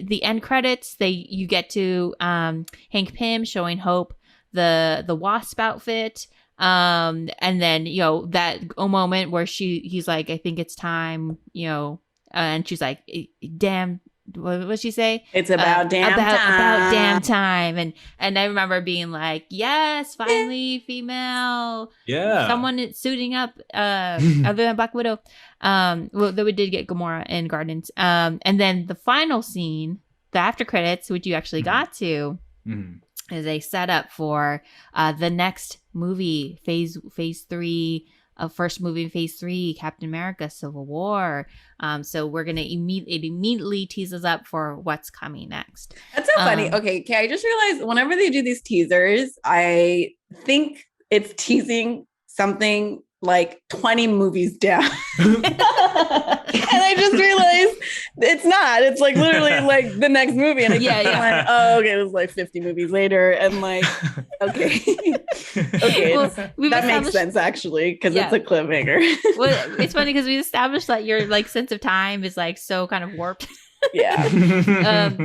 the end credits, you get to Hank Pym showing Hope the wasp outfit. And then that moment where he's like, I think it's time, and she's like, damn. What did she say? It's about damn time. About damn time. And I remember being like, yes, finally female. Yeah. Someone is suiting up other than Black Widow. Though we did get Gamora in Gardens. And then the final scene, the after credits, which you actually got to, is a setup for the next movie, phase 3. First movie in phase 3, Captain America: Civil War. So we're gonna immediately tease us up for what's coming next. That's so funny. Okay, I just realized whenever they do these teasers, I think it's teasing something like 20 movies down. And I just realized it's not. It's like literally like the next movie. And like, oh, okay, it was like 50 movies later. And like, okay. Well, that makes sense actually, because it's a cliffhanger. Well, it's funny because we established that your like sense of time is like so kind of warped. Yeah.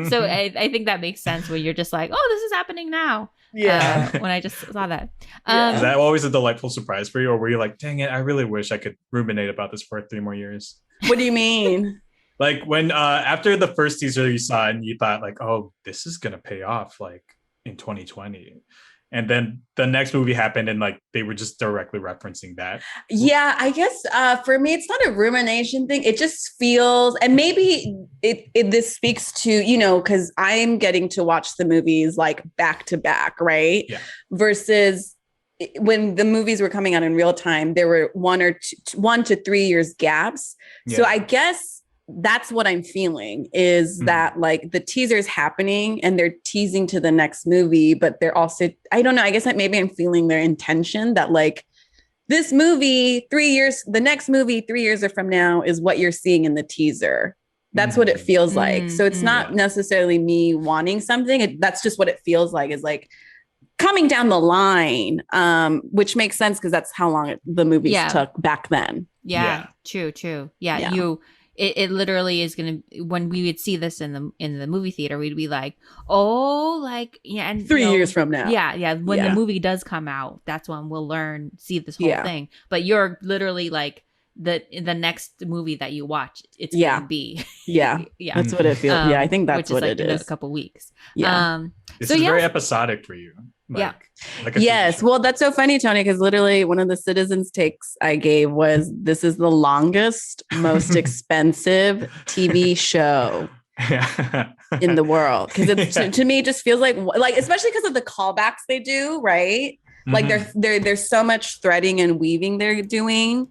So I think that makes sense when you're just like, oh, this is happening now. Yeah. When I just saw that. Is that always a delightful surprise for you? Or were you like, dang it, I really wish I could ruminate about this for 3 more years? What do you mean? Like when after the first teaser you saw and you thought like, oh, this is going to pay off like in 2020. And then the next movie happened and like they were just directly referencing that. Yeah, I guess for me, it's not a rumination thing. It just feels, and maybe this speaks to, you know, because I'm getting to watch the movies like back to back, right? Yeah. Versus when the movies were coming out in real time, there were 1 to 3 years gaps. Yeah. So I guess that's what I'm feeling is that like the teaser's happening and they're teasing to the next movie, but they're also, I don't know, I guess that maybe I'm feeling their intention that like this movie, the next movie, 3 years from now is what you're seeing in the teaser. That's what it feels like. So it's not necessarily me wanting something. That's just what it feels like, is like coming down the line, which makes sense because that's how long the movies took back then. Yeah. True. Yeah. It literally is gonna, when we would see this in the movie theater, we'd be like, oh, like, yeah, and 3 years from now. Yeah. When the movie does come out, that's when we'll see this whole thing. But you're literally like the next movie that you watch, it's gonna be. Yeah. That's what it feels. I think that's what it is. In a couple weeks. This is very episodic for you. Like yes. Well, that's so funny, Tony, because literally one of the Citizens takes I gave was, this is the longest, most expensive TV show in the world. Because it's to me, it just feels like especially because of the callbacks they do, right? Like there's so much threading and weaving they're doing.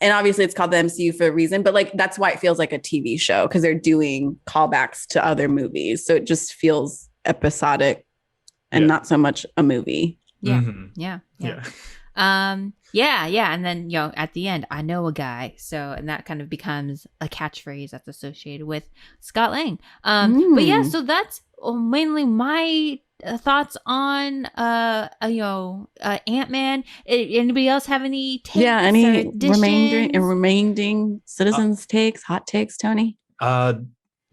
And obviously it's called the MCU for a reason, but like that's why it feels like a TV show, because they're doing callbacks to other movies. So it just feels episodic and not so much a movie. Yeah. And then, you know, at the end, I know a guy. So, and that kind of becomes a catchphrase that's associated with Scott Lang. But yeah, so that's mainly my thoughts on, Ant-Man. Anybody else have any takes? Yeah, any remaining Citizens takes, hot takes, Tony? How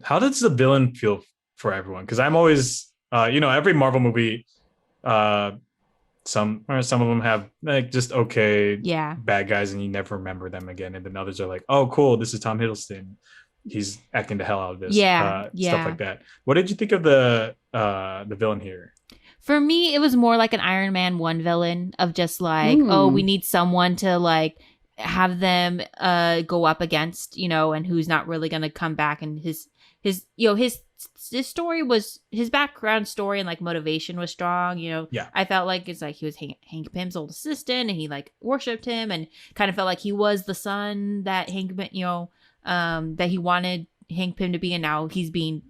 does the villain feel for everyone? Because I'm always, every Marvel movie, some of them have like just bad guys and you never remember them again, and then others are like, oh cool, this is Tom Hiddleston, he's acting the hell out of this. Stuff like that. What did you think of the villain here? For me, it was more like an Iron Man 1 villain of just like, oh, we need someone to like have them go up against, and who's not really gonna come back, and his story was, his background story and like motivation was strong. I felt like it's like he was Hank Pym's old assistant and he like worshipped him and kind of felt like he was the son that Hank, that he wanted Hank Pym to be, and now he's being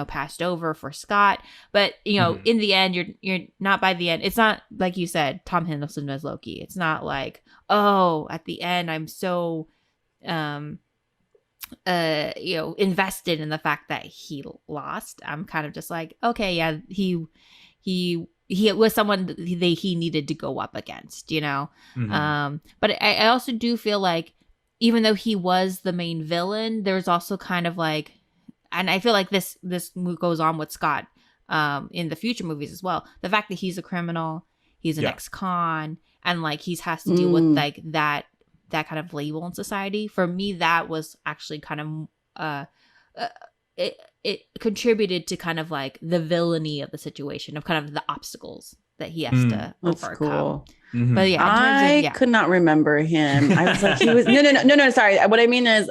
passed over for Scott. But in the end, you're not, by the end, it's not like you said Tom Hiddleston as Loki. It's not like, oh, at the end I'm so invested in the fact that he lost. I'm kind of just like, okay, yeah, he was someone that he needed to go up against, but I also do feel like even though he was the main villain, there's also kind of like, and I feel like this goes on with Scott in the future movies as well, the fact that he's a criminal, he's an ex-con, and like he has to deal with like that kind of label in society. For me, that was actually kind of it contributed to kind of like the villainy of the situation, of kind of the obstacles that he has to overcome. Cool. But yeah, I could not remember him. I was like, he was no, sorry. What I mean is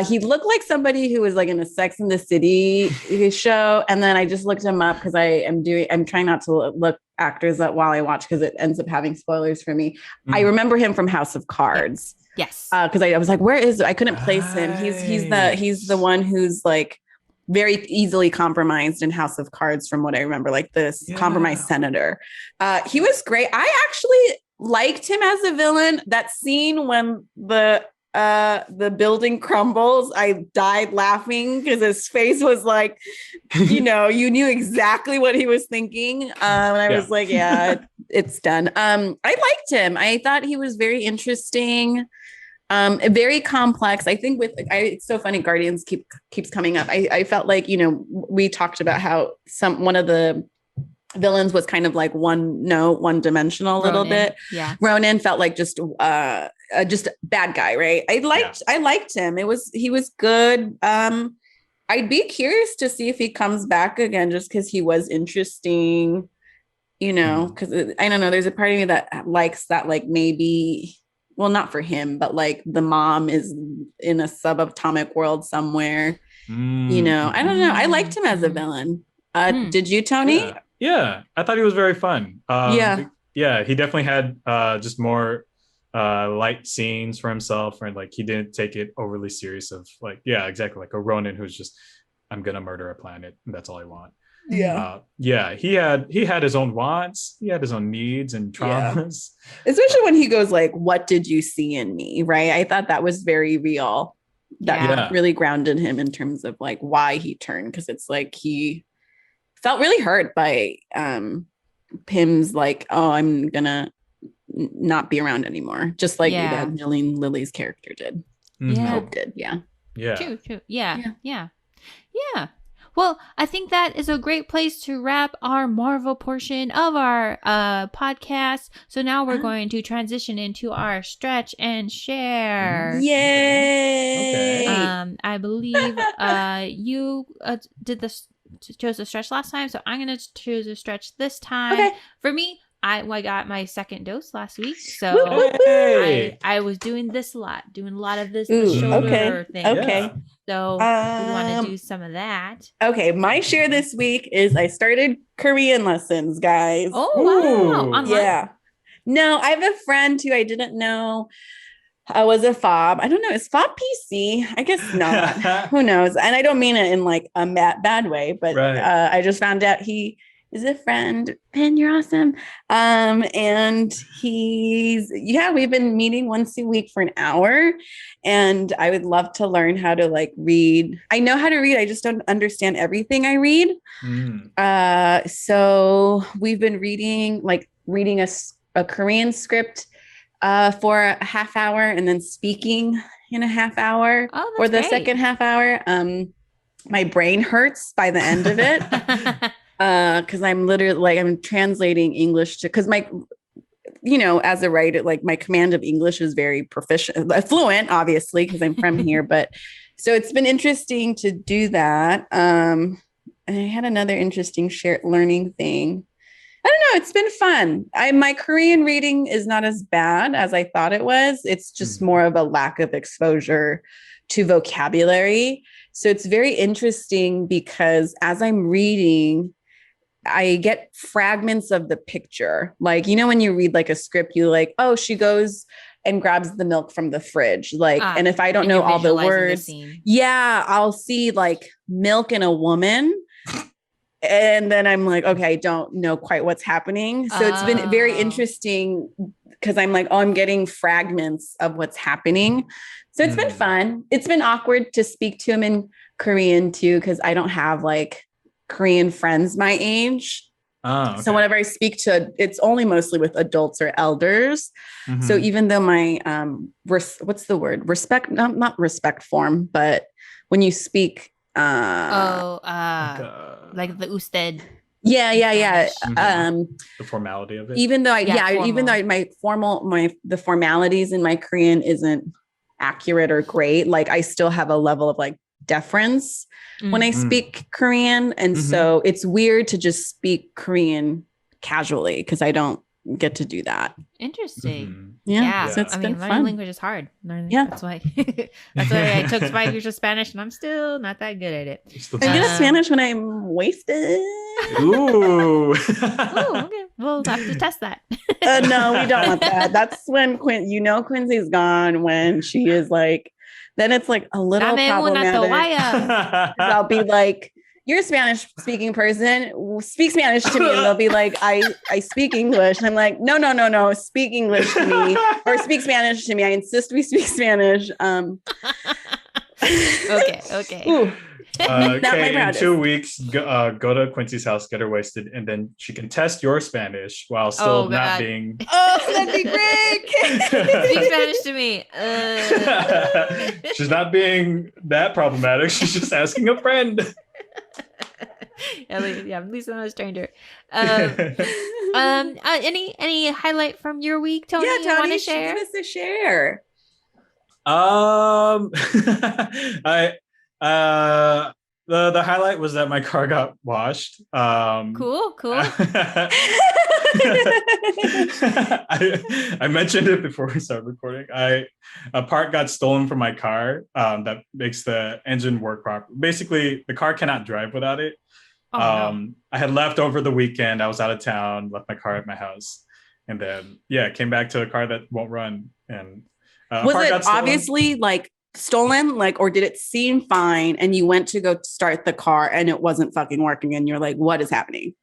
he looked like somebody who was like in a Sex and the City show. And then I just looked him up because I'm trying not to look actors up while I watch, because it ends up having spoilers for me. I remember him from House of Cards. Yes. Because I was like, where is it? I couldn't place him. He's the one who's like very easily compromised in House of Cards, from what I remember, like this compromised senator. He was great. I actually liked him as a villain. That scene when the building crumbles, I died laughing because his face was like, you knew exactly what he was thinking. And I was like, yeah, it's done. I liked him. I thought he was very interesting. Very complex. I think it's so funny, Guardians keeps coming up. I felt like, we talked about how one of the villains was kind of like one dimensional a little bit. Yeah. Ronan felt like just a bad guy, right? I liked him. He was good. I'd be curious to see if he comes back again, just because he was interesting. you know, because I don't know, there's a part of me that likes that, like, maybe, well, not for him, but like the mom is in a subatomic world somewhere, you know. I don't know. I liked him as a villain. Did you, Tony? Yeah, I thought he was very fun. Yeah. He definitely had just more light scenes for himself, and like he didn't take it overly serious of like, yeah, exactly, like a Ronin who's just, I'm gonna murder a planet and that's all I want. He had his own wants, he had his own needs and traumas. Especially when he goes like, what did you see in me, right? I thought that was very real. That really grounded him in terms of like why he turned, because it's like he felt really hurt by Pim's like, oh, I'm gonna not be around anymore, just like Evangeline Lilly's character did. Hope did. True. Yeah. Well, I think that is a great place to wrap our Marvel portion of our podcast. So now we're going to transition into our stretch and share. Yay! Okay. I believe you chose a stretch last time, so I'm going to choose a stretch this time. Okay. For me, I got my second dose last week, so I was doing this a lot, of this shoulder thing. Okay. So we want to do some of that. Okay, my share this week is I started Korean lessons, guys. Oh, wow. Online? Yeah. No, I have a friend who I didn't know was a fob. I don't know. Is fob PC? I guess not. Who knows? And I don't mean it in like a bad way, but I just found out he is a friend. Ben, you're awesome. And we've been meeting once a week for an hour, and I would love to learn how to like read. I know how to read. I just don't understand everything I read. So we've been reading a Korean script for a half hour, and then speaking in a half hour for the second half hour. My brain hurts by the end of it. Because I'm literally like, I'm translating English because as a writer, like my command of English is very fluent, obviously, because I'm from here. But so it's been interesting to do that. And I had another interesting shared learning thing. I don't know. It's been fun. My Korean reading is not as bad as I thought it was. It's just more of a lack of exposure to vocabulary. So it's very interesting because as I'm reading, I get fragments of the picture. Like, when you read like a script, you like, oh, she goes and grabs the milk from the fridge. Like, and if I don't know all the words, I'll see like milk in a woman. And then I'm like, okay, I don't know quite what's happening. So it's been very interesting because I'm like, oh, I'm getting fragments of what's happening. So it's been fun. It's been awkward to speak to him in Korean too, because I don't have like Korean friends my age. So whenever I speak to, it's only mostly with adults or elders. So even though my what's the word, respect, not respect form, but when you speak like the usted. The formality of it. Even though the formalities in my Korean isn't accurate or great, like I still have a level of like deference when I speak Korean. And so it's weird to just speak Korean casually because I don't get to do that. Interesting. So it's been learning fun. language is hard. That's why I took 5 years of Spanish and I'm still not that good at it. I'm good at Spanish when I'm wasted. Ooh. Okay. We'll have to test that. No, we don't want that. That's when Quincy's gone when she is like, then it's like a little problematic. I'll be like, you're a Spanish speaking person, speak Spanish to me. And they'll be like, I speak English. And I'm like, no, speak English to me or speak Spanish to me. I insist we speak Spanish. Okay. Ooh. Okay, in 2 weeks, go to Quincy's house, get her wasted, and then she can test your Spanish while still not being. Oh, that'd be great! Speak Spanish to me. She's not being that problematic. She's just asking a friend. At least I'm not a stranger. Any highlight from your week, Tony? Yeah, Tony, you want to share? Give us a share. the highlight was that my car got washed. Cool. I mentioned it before we started recording. A part got stolen from my car that makes the engine work properly. Basically, the car cannot drive without it. No. I had left over the weekend. I was out of town, left my car at my house, and then came back to a car that won't run. And was it obviously like stolen, like, or did it seem fine and you went to go start the car and it wasn't fucking working and you're like, what is happening?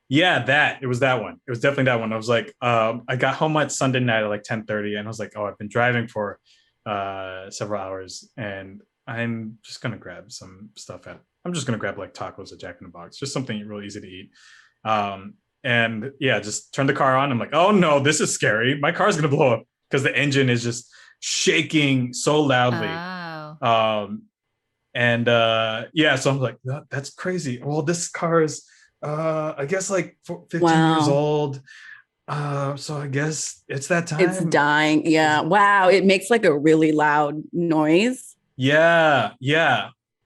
Yeah, it was that one. It was definitely that one. I was like, I got home at Sunday night at like 10:30 and I was like, I've been driving for several hours and I'm just gonna grab some stuff I'm just gonna grab like tacos at Jack in the Box, just something really easy to eat. And just turned the car on. I'm like, oh no, this is scary. My car's gonna blow up because the engine is just shaking so loudly. So I'm like, that's crazy. Well, this car is I guess like 15 years old. So I guess it's that time. It's dying. Yeah. Wow. It makes like a really loud noise. Yeah.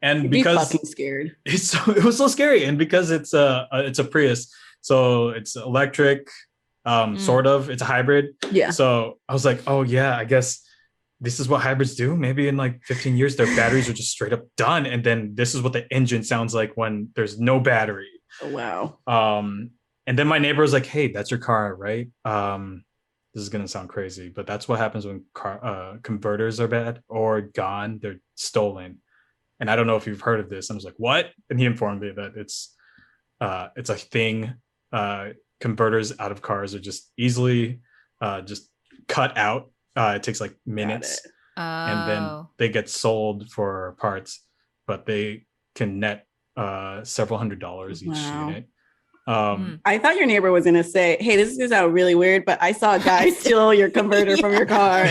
And You'd because be fucking scared. It was so scary. And because it's a Prius, so it's electric, sort of, it's a hybrid. Yeah. So I was like, oh yeah, I guess this is what hybrids do. Maybe in like 15 years, their batteries are just straight up done. And then this is what the engine sounds like when there's no battery. Oh, wow. And then my neighbor was like, hey, that's your car, right? This is going to sound crazy, but that's what happens when converters are bad or gone. They're stolen. And I don't know if you've heard of this. I was like, what? And he informed me that it's a thing. Converters out of cars are just easily just cut out. It takes like minutes, and then they get sold for parts, but they can net several $100s each unit. I thought your neighbor was gonna say, hey, this is gonna sound really weird, but I saw a guy steal your converter from your car.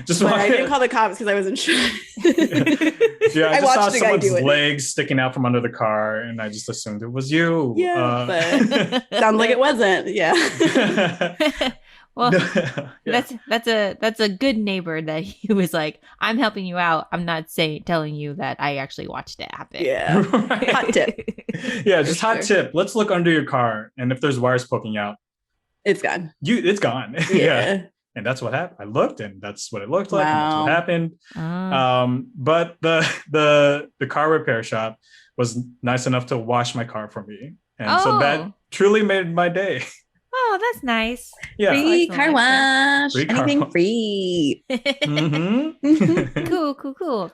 Just but I didn't call the cops because I wasn't sure. I just saw someone's legs sticking out from under the car and I just assumed it was you. But sounds like it wasn't. Well, that's a good neighbor that he was like, I'm helping you out. I'm not telling you that I actually watched it happen. Yeah. Right. Hot tip. Just hot tip. Let's look under your car. And if there's wires poking out, it's gone. It's gone. Yeah. And that's what happened. I looked and that's what it looked like. And that's what happened. But the car repair shop was nice enough to wash my car for me. And so that truly made my day. Oh, that's nice. Yeah. Free car wash. Anything free. Cool.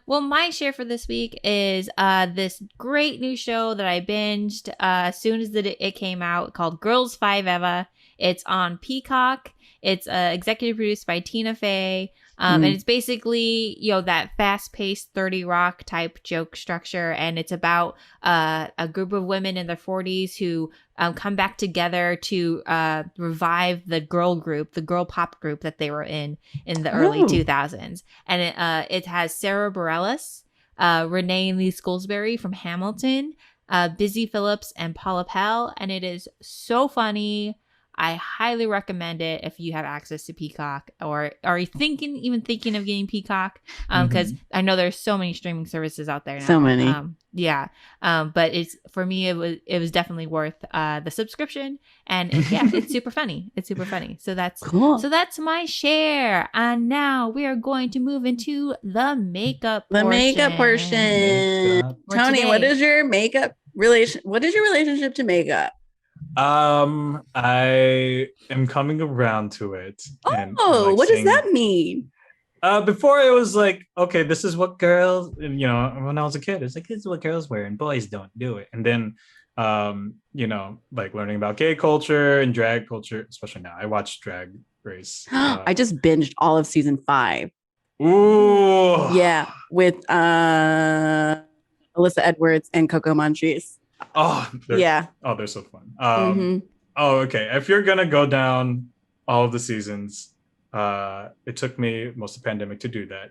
Well, my share for this week is this great new show that I binged as soon as it came out called Girls 5 Eva. It's on Peacock. It's executive produced by Tina Fey. And it's basically, that fast-paced 30 Rock type joke structure. And it's about a group of women in their 40s who come back together to revive the girl pop group that they were in the early 2000s. And it has Sarah Bareilles, Renee Lee Scolsbury from Hamilton, Busy Phillips, and Paula Pell. And it is so funny. I highly recommend it if you have access to Peacock or are you thinking of getting Peacock? Because I know there's so many streaming services out there now. So many. But for me, it was definitely worth the subscription. And it's super funny. It's super funny. So that's cool. So that's my share. And now we are going to move into the makeup portion. Tony, what is your makeup relation? What is your relationship to makeup? I am coming around to it. What does that mean? Before it was like, okay, this is what girls, when I was a kid, it's like, this is what girls wear and boys don't do it. And then, like learning about gay culture and drag culture, especially now. I watch Drag Race. I just binged all of season 5. Ooh. Yeah. With Alyssa Edwards and Coco Montrese. They're so fun. Okay. If you're gonna go down all of the seasons, it took me most of the pandemic to do that,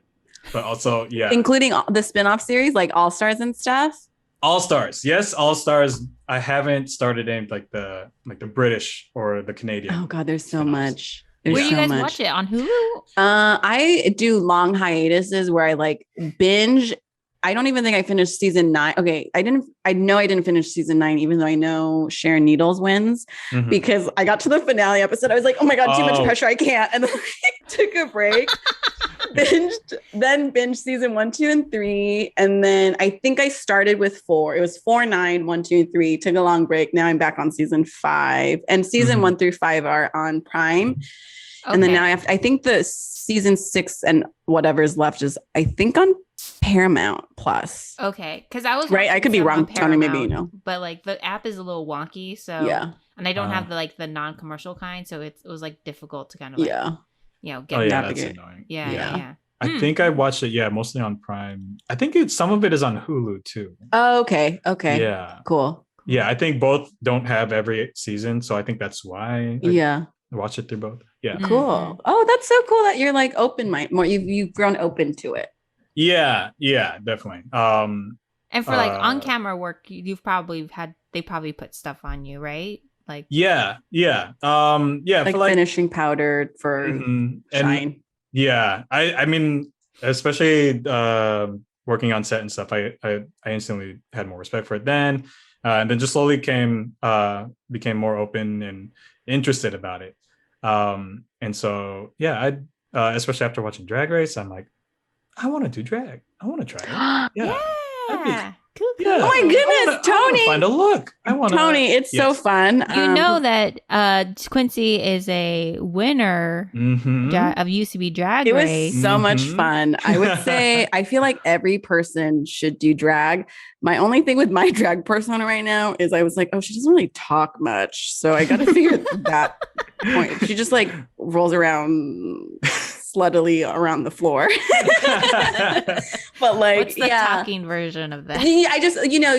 but also including the spin-off series like All Stars and stuff. All Stars, yes, All Stars. I haven't started any like the British or the Canadian. Oh God, there's so much. Where do you guys watch it on Hulu? I do long hiatuses where I like binge I don't even think I finished season 9. Okay. I know I didn't finish season 9, even though I know Sharon Needles wins because I got to the finale episode. I was like, oh my God, too much pressure. I can't. And then I took a break, binged season 1, 2, and 3. And then I think I started with 4. It was 4, 9, 1, 2, and 3. Took a long break. Now I'm back on season 5, and season 1 through 5 are on Prime. Okay. And then now I think the season 6 and whatever's left is, I think, on Paramount Plus. Okay. Because I was right. I could be wrong, Tony. Maybe you know. But like the app is a little wonky. So yeah. And I don't have the non-commercial kind. So it was like difficult to kind of like, get navigate. That's annoying. Yeah. I think I watched it, mostly on Prime. I think some of it is on Hulu too. Oh, okay. Yeah. Cool. Yeah, I think both don't have every season. So I think that's why I watch it through both. Yeah. Cool. Oh, that's so cool that you're like open-minded. More you've grown open to it. Yeah, definitely. And for like on-camera work, they probably put stuff on you, right? Like yeah. Like for finishing powder for shine. Yeah, I mean, especially working on set and stuff, I instantly had more respect for it then, and then just slowly became more open and interested about it. And so I especially after watching Drag Race, I'm like, I want to do drag. I want to try it. Yeah. Cool. Yeah. Oh my goodness, Tony! Find a look. Tony, it's so fun. You know that Quincy is a winner of UCB Drag Race. It was so much fun. I would say I feel like every person should do drag. My only thing with my drag persona right now is I was like, oh, she doesn't really talk much, so I got to figure that point. She just like rolls around sluttily around the floor. But like, what's the talking version of that? I just,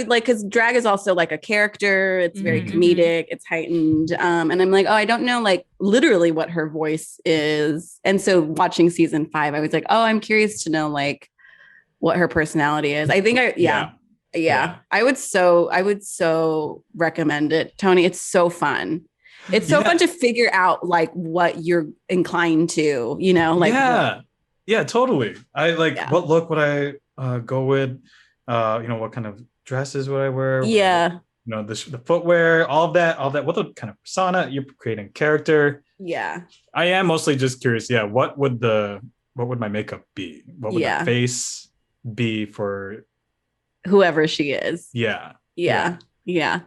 like, because drag is also like a character. It's very comedic. It's heightened. And I'm like, oh, I don't know, like literally what her voice is. And so watching season 5, I was like, oh, I'm curious to know like what her personality is. I think I would so recommend it, Tony. It's so fun. It's so fun to figure out like what you're inclined to, like. Yeah, totally. I like what look would I go with? What kind of dresses would I wear? Yeah. The footwear, all of that. What the kind of persona you're creating, character. Yeah. I am mostly just curious. Yeah. What would my makeup be? What would the face be for whoever she is? Yeah. Cool. Yeah.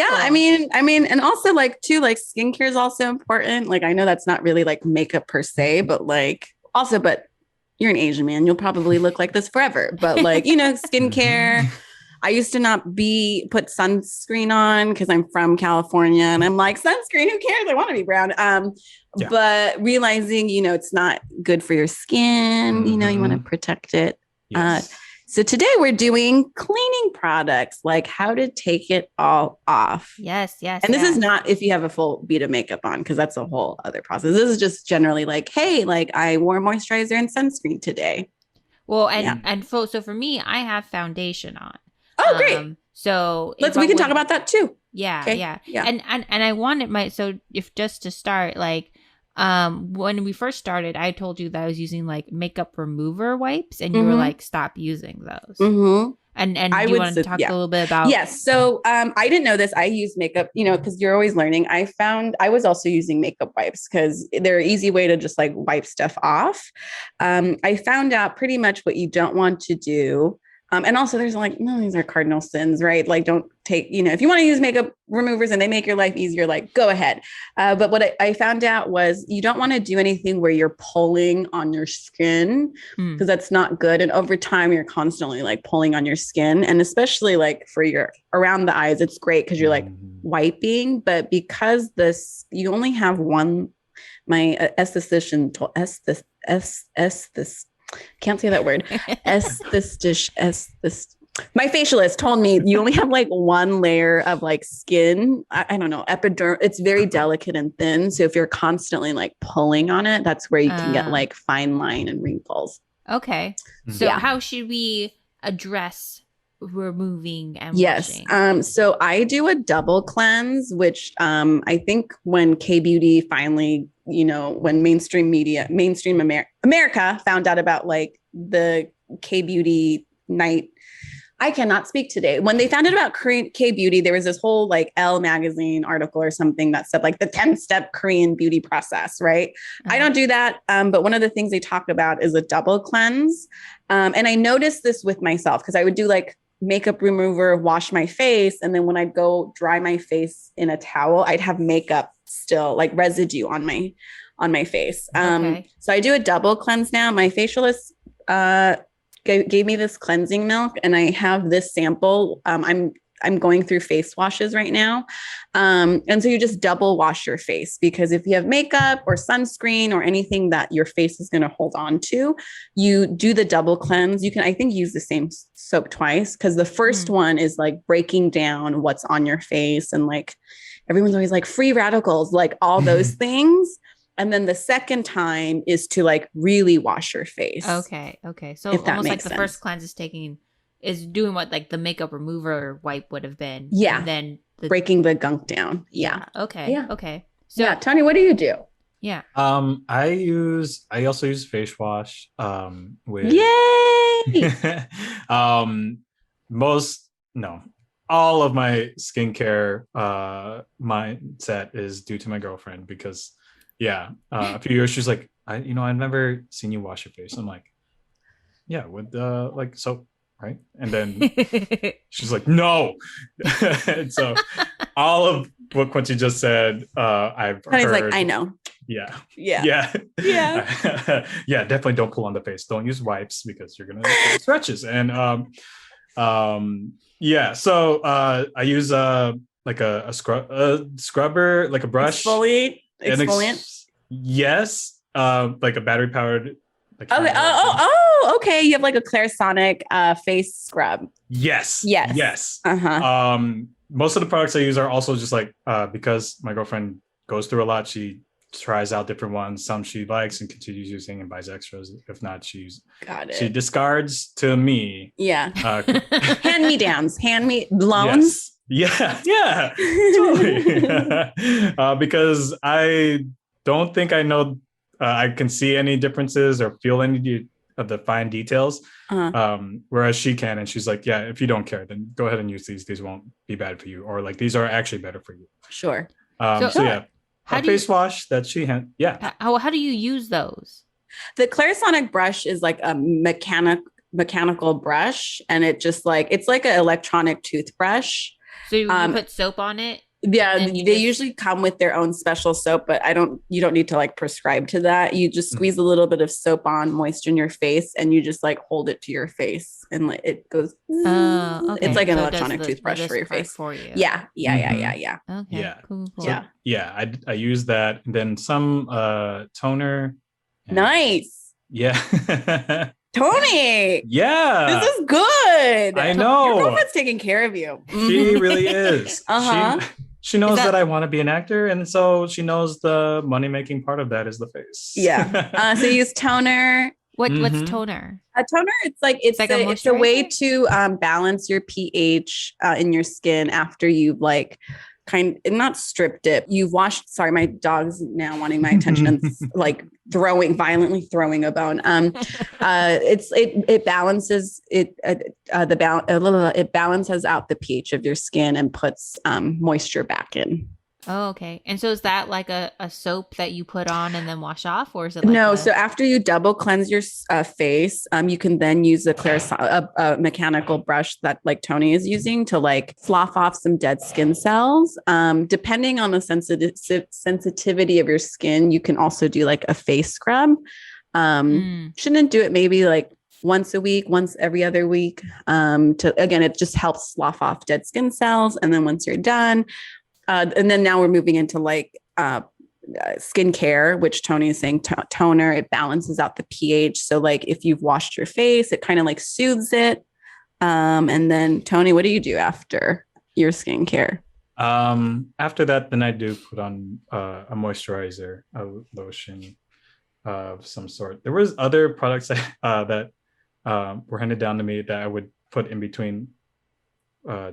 I mean, and also like too, like skincare is also important. Like, I know that's not really like makeup per se, but like also, but you're an Asian man, you'll probably look like this forever. But like, skincare. I used to not put sunscreen on because I'm from California and I'm like, sunscreen, who cares? I want to be brown. But realizing, it's not good for your skin, you want to protect it. Yes. So today we're doing cleaning products, like how to take it all off. Yes. And this is not if you have a full beat of makeup on, because that's a whole other process. This is just generally like, hey, like I wore moisturizer and sunscreen today. Well, and so for me, I have foundation on. Oh, great. So we can talk about that too. Yeah, okay. Yeah. And I wanted if just to start, like, when we first started, I told you that I was using like makeup remover wipes, and you were like, stop using those. And do you want to talk a little bit about? Yes. So I didn't know this. I use makeup, because you're always learning. I found I was also using makeup wipes because they're an easy way to just like wipe stuff off. I found out pretty much what you don't want to do. And also there's like, no, these are cardinal sins, right? Like don't take, if you want to use makeup removers and they make your life easier, like go ahead. But what I found out was you don't want to do anything where you're pulling on your skin because that's not good. And over time, you're constantly like pulling on your skin. And especially like for your around the eyes, it's great because you're like wiping. But because you only have one, my esthetician told this. Can't say that word. My facialist told me you only have like one layer of like skin. I don't know, epidermis. It's very delicate and thin. So if you're constantly like pulling on it, that's where you can get like fine line and wrinkles. Okay. So how should we address removing and washing? Yes. So I do a double cleanse, which I think when K-beauty finally, when mainstream America found out about like the K-beauty night I cannot speak today. When they found out about Korean K-beauty, there was this whole like Elle magazine article or something that said like the 10-step Korean beauty process, right? I don't do that. But one of the things they talk about is a double cleanse. And I noticed this with myself because I would do like makeup remover, wash my face. And then when I'd go dry my face in a towel, I'd have makeup still like residue on my face. So I do a double cleanse now. My facialist gave me this cleansing milk, and I have this sample. I'm going through face washes right now. And so you just double wash your face, because if you have makeup or sunscreen or anything that your face is going to hold on to, you do the double cleanse. You can, I think, use the same soap twice, because the first one is like breaking down what's on your face. And like, everyone's always like free radicals, like all those things. And then the second time is to like really wash your face. Okay. So almost like the first cleanse is doing what like the makeup remover wipe would have been. Yeah. And then breaking the gunk down. Yeah. Okay. Yeah. Okay. So yeah, Tony, what do you do? Yeah. I also use face wash. With Yay! all of my skincare mindset is due to my girlfriend, because a few years she's like, I've never seen you wash your face. I'm like, yeah, with like soap, right? And then she's like, no. And so all of what Quincy just said, I've heard. He's like, I know. Yeah. Yeah. Definitely don't pull on the face. Don't use wipes, because you're gonna get stretches. And so I use like a scrubber, like a brush. Exfoliant. Yes. Like a battery powered. Okay. You have like a Clarisonic face scrub. Yes. Most of the products I use are also just like because my girlfriend goes through a lot. She tries out different ones. Some she likes and continues using and buys extras. If not, she discards to me. Yeah. Hand-me-downs, loans. Yes. Yeah. Totally. Because I don't think I know. I can see any differences or feel any of the fine details, whereas she can. And she's like, yeah, if you don't care, then go ahead and use these. These won't be bad for you. Or like, these are actually better for you. Sure. Face wash that she had. Yeah. How do you use those? The Clarisonic brush is like a mechanical brush. And it just like, it's like an electronic toothbrush. So you put soap on it? Yeah, they usually come with their own special soap, but you don't need to like prescribe to that. You just squeeze a little bit of soap on, moisture in your face, and you just like hold it to your face, and like it goes. Okay. It's like an electronic toothbrush for your face. For you. Yeah. Okay. Yeah. Cool. So, I use that, and then some toner. Nice. Yeah. Tony. Yeah. This is good. I know. Your girlfriend's taking care of you. She really is. She knows that I want to be an actor, and so she knows the money-making part of that is the face. Yeah. So you use toner. What's toner? A toner, it's a way to balance your pH in your skin after you've like not stripped it. You've washed. Sorry, my dog's now wanting my attention and like violently throwing a bone. It balances it. It balances out the pH of your skin and puts moisture back in. Oh, okay. And so is that like a soap that you put on and then wash off, or is it like no? So after you double cleanse your face, you can then use a mechanical brush that like Tony is using to like slough off some dead skin cells. Depending on the sensitivity of your skin, you can also do like a face scrub. Shouldn't do it maybe like once a week, once every other week. It just helps slough off dead skin cells. And then once you're done, and then now we're moving into like skincare, which Tony is saying toner. It balances out the pH. So like if you've washed your face, it kind of like soothes it. And then Tony, what do you do after your skincare? After that, then I do put on a moisturizer, a lotion of some sort. There was other products that were handed down to me that I would put in between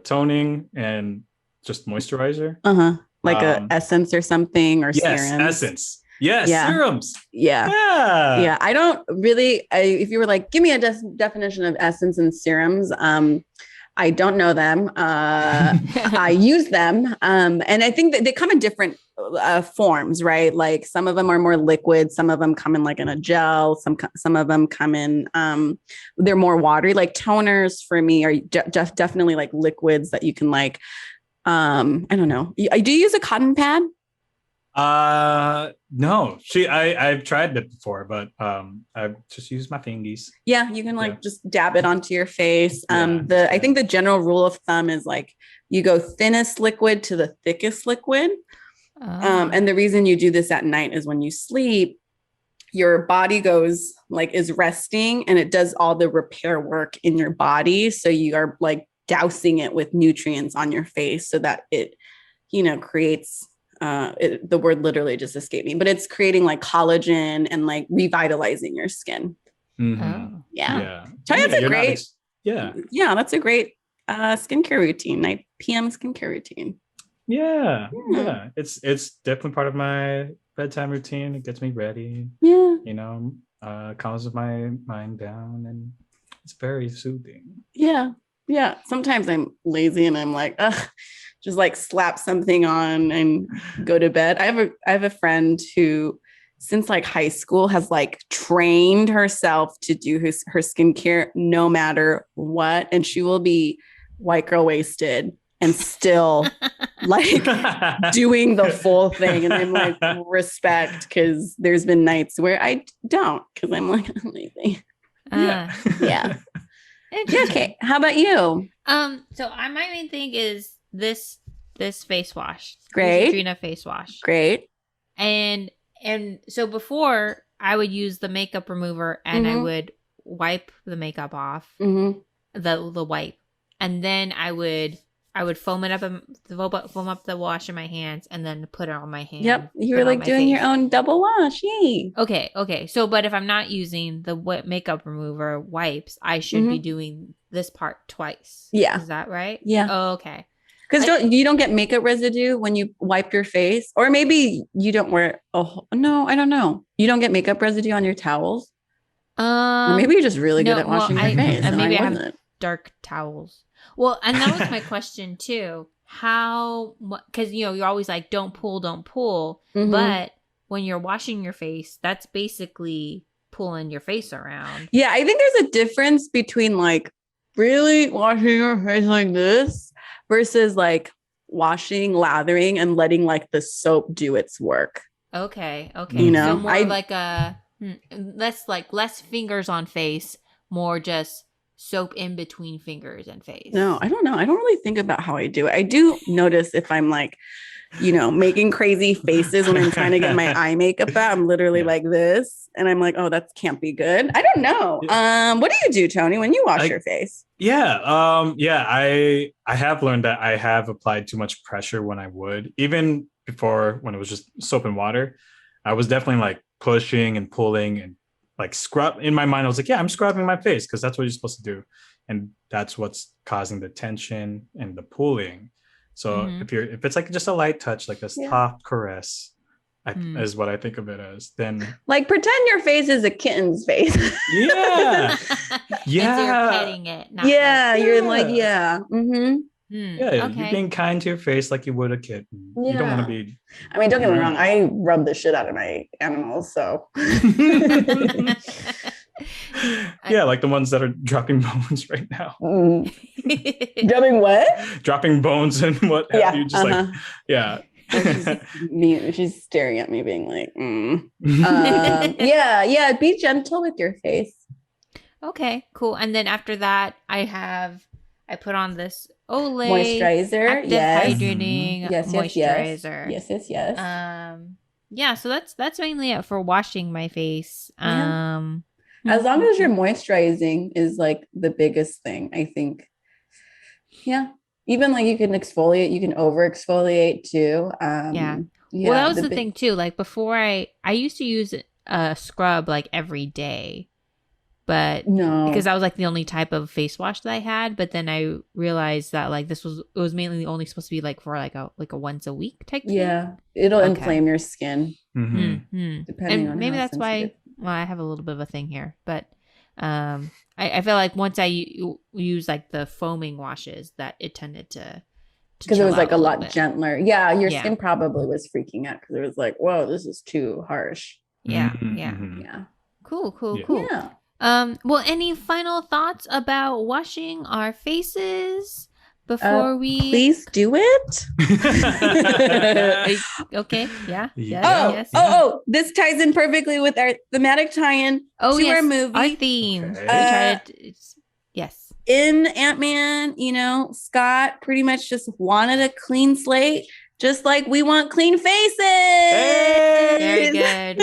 toning and just moisturizer. Like a essence or something, or yes, serums. Essence. Yes, serums. Yeah. I don't really. If you were like, give me a definition of essence and serums, I don't know them. I use them. And I think that they come in different forms, right? Like some of them are more liquid. Some of them come in like in a gel. Some of them come in, they're more watery. Like toners for me are definitely like liquids that you can like, I don't know. Do you use a cotton pad? No, I've tried it before, but I've just used my fingies. Yeah, you can like just dab it onto your face. I think the general rule of thumb is like you go thinnest liquid to the thickest liquid. And the reason you do this at night is when you sleep, your body is resting and it does all the repair work in your body. So you are like dousing it with nutrients on your face so that it, creates the word literally just escaped me, but it's creating like collagen and like revitalizing your skin. Mm-hmm. Yeah. That's a great skincare routine, 9 p.m. skincare routine. Yeah. It's definitely part of my bedtime routine. It gets me ready. Yeah. Calms my mind down, and it's very soothing. Yeah. Sometimes I'm lazy and I'm like, just like slap something on and go to bed. I have a friend who since like high school has like trained herself to do her skincare no matter what. And she will be white girl wasted and still like doing the full thing. And I'm like, respect, because there's been nights where I don't, because I'm like, I'm lazy. Yeah. Okay. How about you? So my main thing is this face wash. Great. Neutrogena face wash. Great. And so before I would use the makeup remover and I would wipe the makeup off, the wipe, and then I would foam it up and foam up the wash in my hands and then put it on my hands. Yep, you were like doing your own double wash. Yay. Okay. So, but if I'm not using the makeup remover wipes, I should be doing this part twice. Yeah, is that right? Yeah. Oh, okay. Because you don't get makeup residue when you wipe your face, or maybe you don't wear. Oh no, I don't know. You don't get makeup residue on your towels. Or maybe you're just really good at washing your face. Maybe I have dark towels. Well, and that was my question too. How? Because you're always like, don't pull, but when you're washing your face, that's basically pulling your face around. Yeah, I think there's a difference between like really washing your face like this versus like washing, lathering, and letting like the soap do its work. Okay. So more like less fingers on face, more just soap in between fingers and face. No, I don't know. I don't really think about how I do it. I do notice if I'm like, making crazy faces when I'm trying to get my eye makeup out. I'm literally like this. And I'm like, oh, that can't be good. I don't know. What do you do, Tony, when you wash your face? I have learned that I have applied too much pressure when I would. Even before, when it was just soap and water, I was definitely like pushing and pulling and like scrub. In my mind, I was like, yeah, I'm scrubbing my face because that's what you're supposed to do. And that's what's causing the tension and the pulling. So if it's like just a light touch, like a soft caress, is what I think of it as. Then like pretend your face is a kitten's face. Yeah. So you're petting it. You're like, you're being kind to your face like you would a kitten. You don't want to be. I mean, don't get me wrong. I rub the shit out of my animals, so. Like the ones that are dropping bones right now. Dropping what? Dropping bones and what have you. Just like, she's staring at me being like, be gentle with your face. Okay, cool. And then after that, I put on this Olay moisturizer. Active hydrating moisturizer. Yes. So that's mainly it for washing my face. As long as your moisturizing is like the biggest thing, I think. Yeah. Even like you can exfoliate, you can over exfoliate too. Well, that was the thing too. Like before I used to use a scrub like every day, but because that was like the only type of face wash that I had. But then I realized that like it was mainly only supposed to be like for like a once a week type thing. Yeah. It'll inflame your skin. Depending on maybe how that's sensitive. why I have a little bit of a thing here, but I feel like once I use like the foaming washes, that it tended to because it was like a lot bit. gentler. Yeah, your skin probably was freaking out because it was like, whoa, this is too harsh. Yeah. Cool. Yeah. Well, any final thoughts about washing our faces before we please do it? Okay. Yeah. Oh, this ties in perfectly with our thematic tie-in to our movie. Our theme. Okay. Yes. In Ant-Man, Scott pretty much just wanted a clean slate, just like we want clean faces. Very good.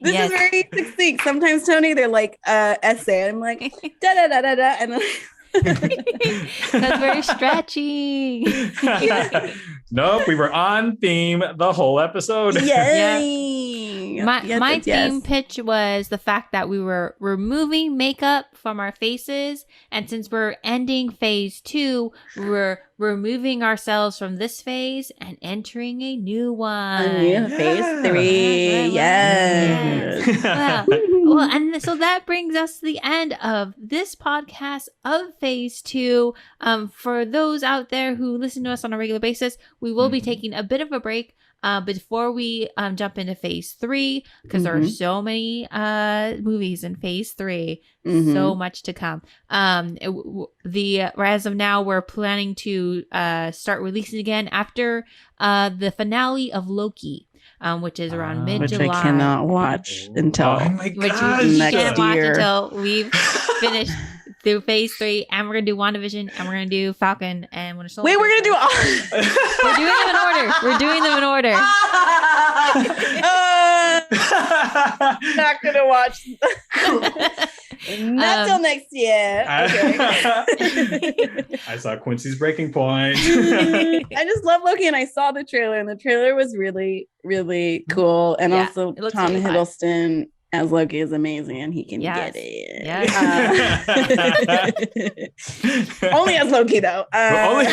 This is very succinct. Sometimes, Tony, they're like essay. I'm like, da-da-da-da-da. And that's very stretchy. Nope, we were on theme the whole episode. Yay! My theme pitch was the fact that we were removing makeup from our faces, and since we're ending phase 2, we're removing ourselves from this phase and entering a new one. Phase 3. Yes. Well, and so that brings us to the end of this podcast of phase 2. For those out there who listen to us on a regular basis, we will be taking a bit of a break before we jump into phase 3, because there are so many movies in phase 3, so much to come. As of now, we're planning to start releasing again after the finale of Loki, which is around mid-July. Which I cannot watch until next year. Until we've finished through phase 3, and we're gonna do WandaVision, and we're gonna do Falcon and Winter Soldier. Wait, we're gonna do all. We're doing them in order. Not gonna watch. Not till next year. Okay. I saw Quincy's Breaking Point. I just love Loki, and I saw the trailer, and the trailer was really, really cool. And also Tom really Hiddleston as Loki is amazing, and he can get it. Only as Loki, though. None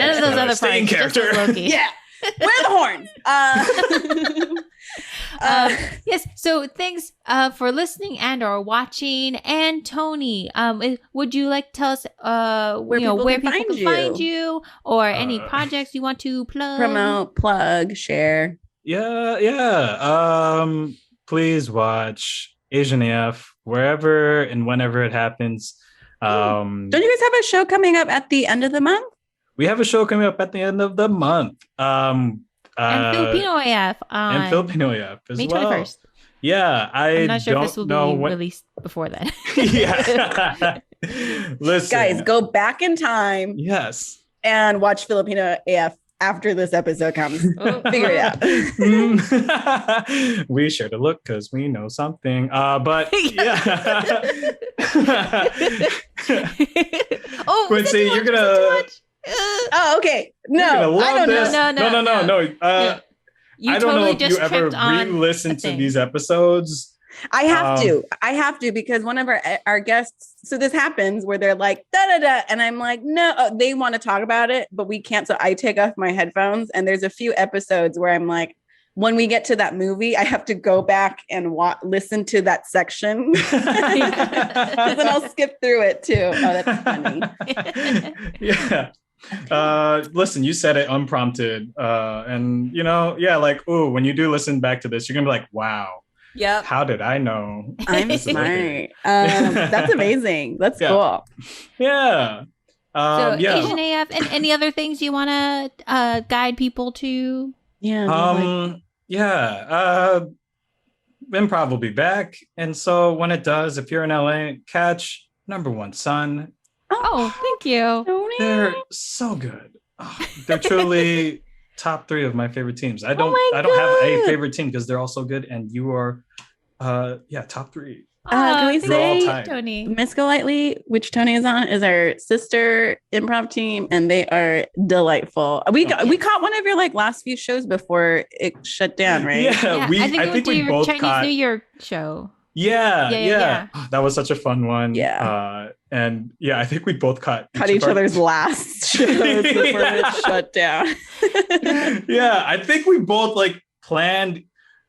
of those other parts. Character. Just as Loki. Yeah. Where are the horns? Yes. So thanks for listening and or watching. And Tony, would you like to tell us where people can find you, or any projects you want to plug, promote, plug, share? Yeah. Please watch Asian AF wherever and whenever it happens. Don't you guys have a show coming up at the end of the month? We have a show coming up at the end of the month. And Filipino AF. And Filipino AF as May 21st. well. Yeah, I'm not sure if this will be released before then. Yeah. Listen. Guys, go back in time. Yes. And watch Filipino AF after this episode comes. Figure it out. We shared a look because we know something. But yeah. Quincy, you're gonna. Oh, okay. No, I don't know. No. I don't know if you ever re-listened to these episodes. I have to because one of our guests, so this happens where they're like da-da-da, and I'm like, no, they want to talk about it, but we can't. So I take off my headphones, and there's a few episodes where I'm like, when we get to that movie, I have to go back and listen to that section. Then I'll skip through it too. Oh, that's funny. Yeah. Listen, you said it unprompted. And when you do listen back to this, you're gonna be like, wow. Yep. How did I know? I'm smart. That's amazing. That's cool. Yeah. Asian AF, and any other things you want to guide people to? Yeah. Improv will be back, and so when it does, if you're in LA, catch Number One Son. Oh, thank you. They're so good. They're truly top 3 of my favorite teams. I don't have a favorite team because they're all so good, and you are top 3. Can we say Tony Miss Golightly, which Tony is on, is our sister improv team, and they are delightful. We caught one of your last few shows before it shut down, right? Yeah, I think we both Chinese caught New Year show. Yeah. That was such a fun one. Yeah. And I think we both caught each other's last shows before it shut down. Yeah, I think we both planned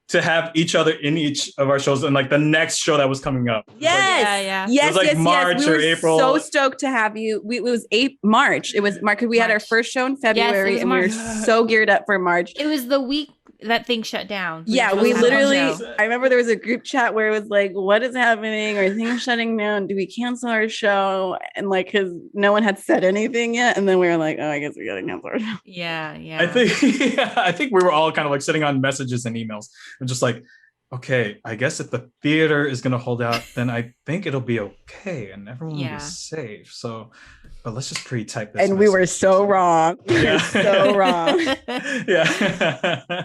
to have each other in each of our shows and like the next show that was coming up. Yes. It was like March or April. So stoked to have you. It was March. It was March. We had our first show in February and we were so geared up for March. It was the week that thing shut down. Yeah, we literally, I remember there was a group chat where it was like, what is happening? Are things shutting down? Do we cancel our show? And like, because no one had said anything yet. And then we were like, oh, I guess we got to cancel our show. Yeah. I think we were all kind of like sitting on messages and emails. We're just like, okay, I guess if the theater is going to hold out, then I think it'll be okay. And everyone will be safe. So, but let's just pre-type this. And we were so wrong. We were so wrong. Yeah.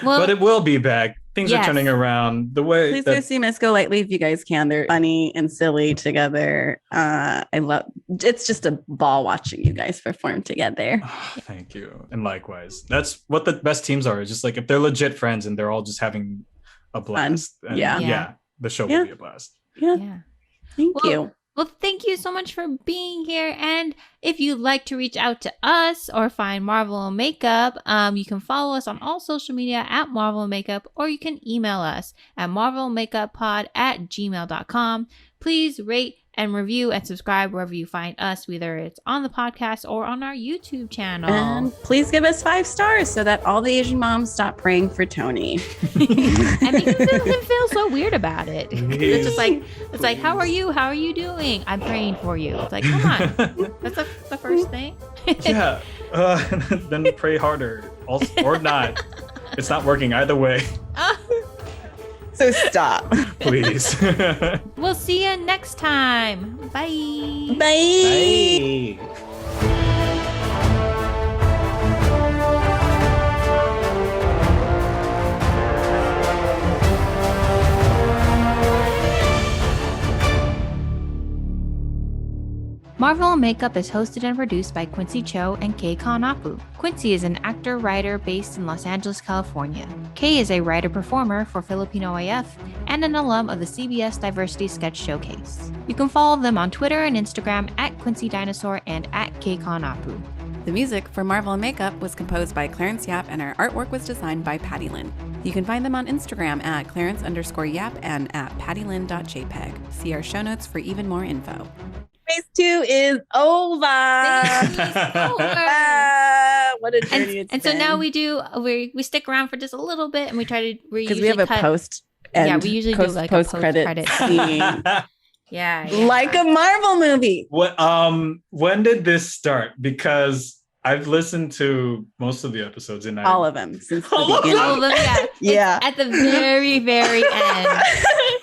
Well, but it will be back. Things are turning around the way. Please go see Miss Go Lightly if you guys can. They're funny and silly together. It's just a ball watching you guys perform together. Oh, thank you. And likewise. That's what the best teams are. It's just like if they're legit friends and they're all just having a blast. And the show will be a blast. Yeah. Thank you. Well, thank you so much for being here. And if you'd like to reach out to us or find Marvel and Makeup, you can follow us on all social media at Marvel and Makeup, or you can email us at marvelmakeuppod@gmail.com. Please rate and review and subscribe wherever you find us, whether it's on the podcast or on our YouTube channel. And please give us 5 stars so that all the Asian moms stop praying for Tony. I mean, him feel so weird about it. It's just like, how are you? How are you doing? I'm praying for you. It's like, come on. That's the first thing. Yeah. Then pray harder. Or not. It's not working either way. So stop. Please. We'll see you next time. Bye. Bye. Bye. Marvel and Makeup is hosted and produced by Quincy Cho and Kei Kanapu. Quincy is an actor-writer based in Los Angeles, California. Kei is a writer-performer for Filipino AF and an alum of the CBS Diversity Sketch Showcase. You can follow them on Twitter and Instagram at Quincy Dinosaur and at Kei Kanapu. The music for Marvel and Makeup was composed by Clarence Yap and our artwork was designed by Patty Lin. You can find them on Instagram at Clarence_Yap and at pattylin.jpg. See our show notes for even more info. Phase 2 is over. What a journey it's and been. So now we stick around for just a little bit and we try to because we have a post. We usually do like post a credit scene. Yeah. Like a Marvel movie. What? When did this start? Because I've listened to most of the episodes and all of them since the beginning. All of them, yeah. Yeah. At the very, very end.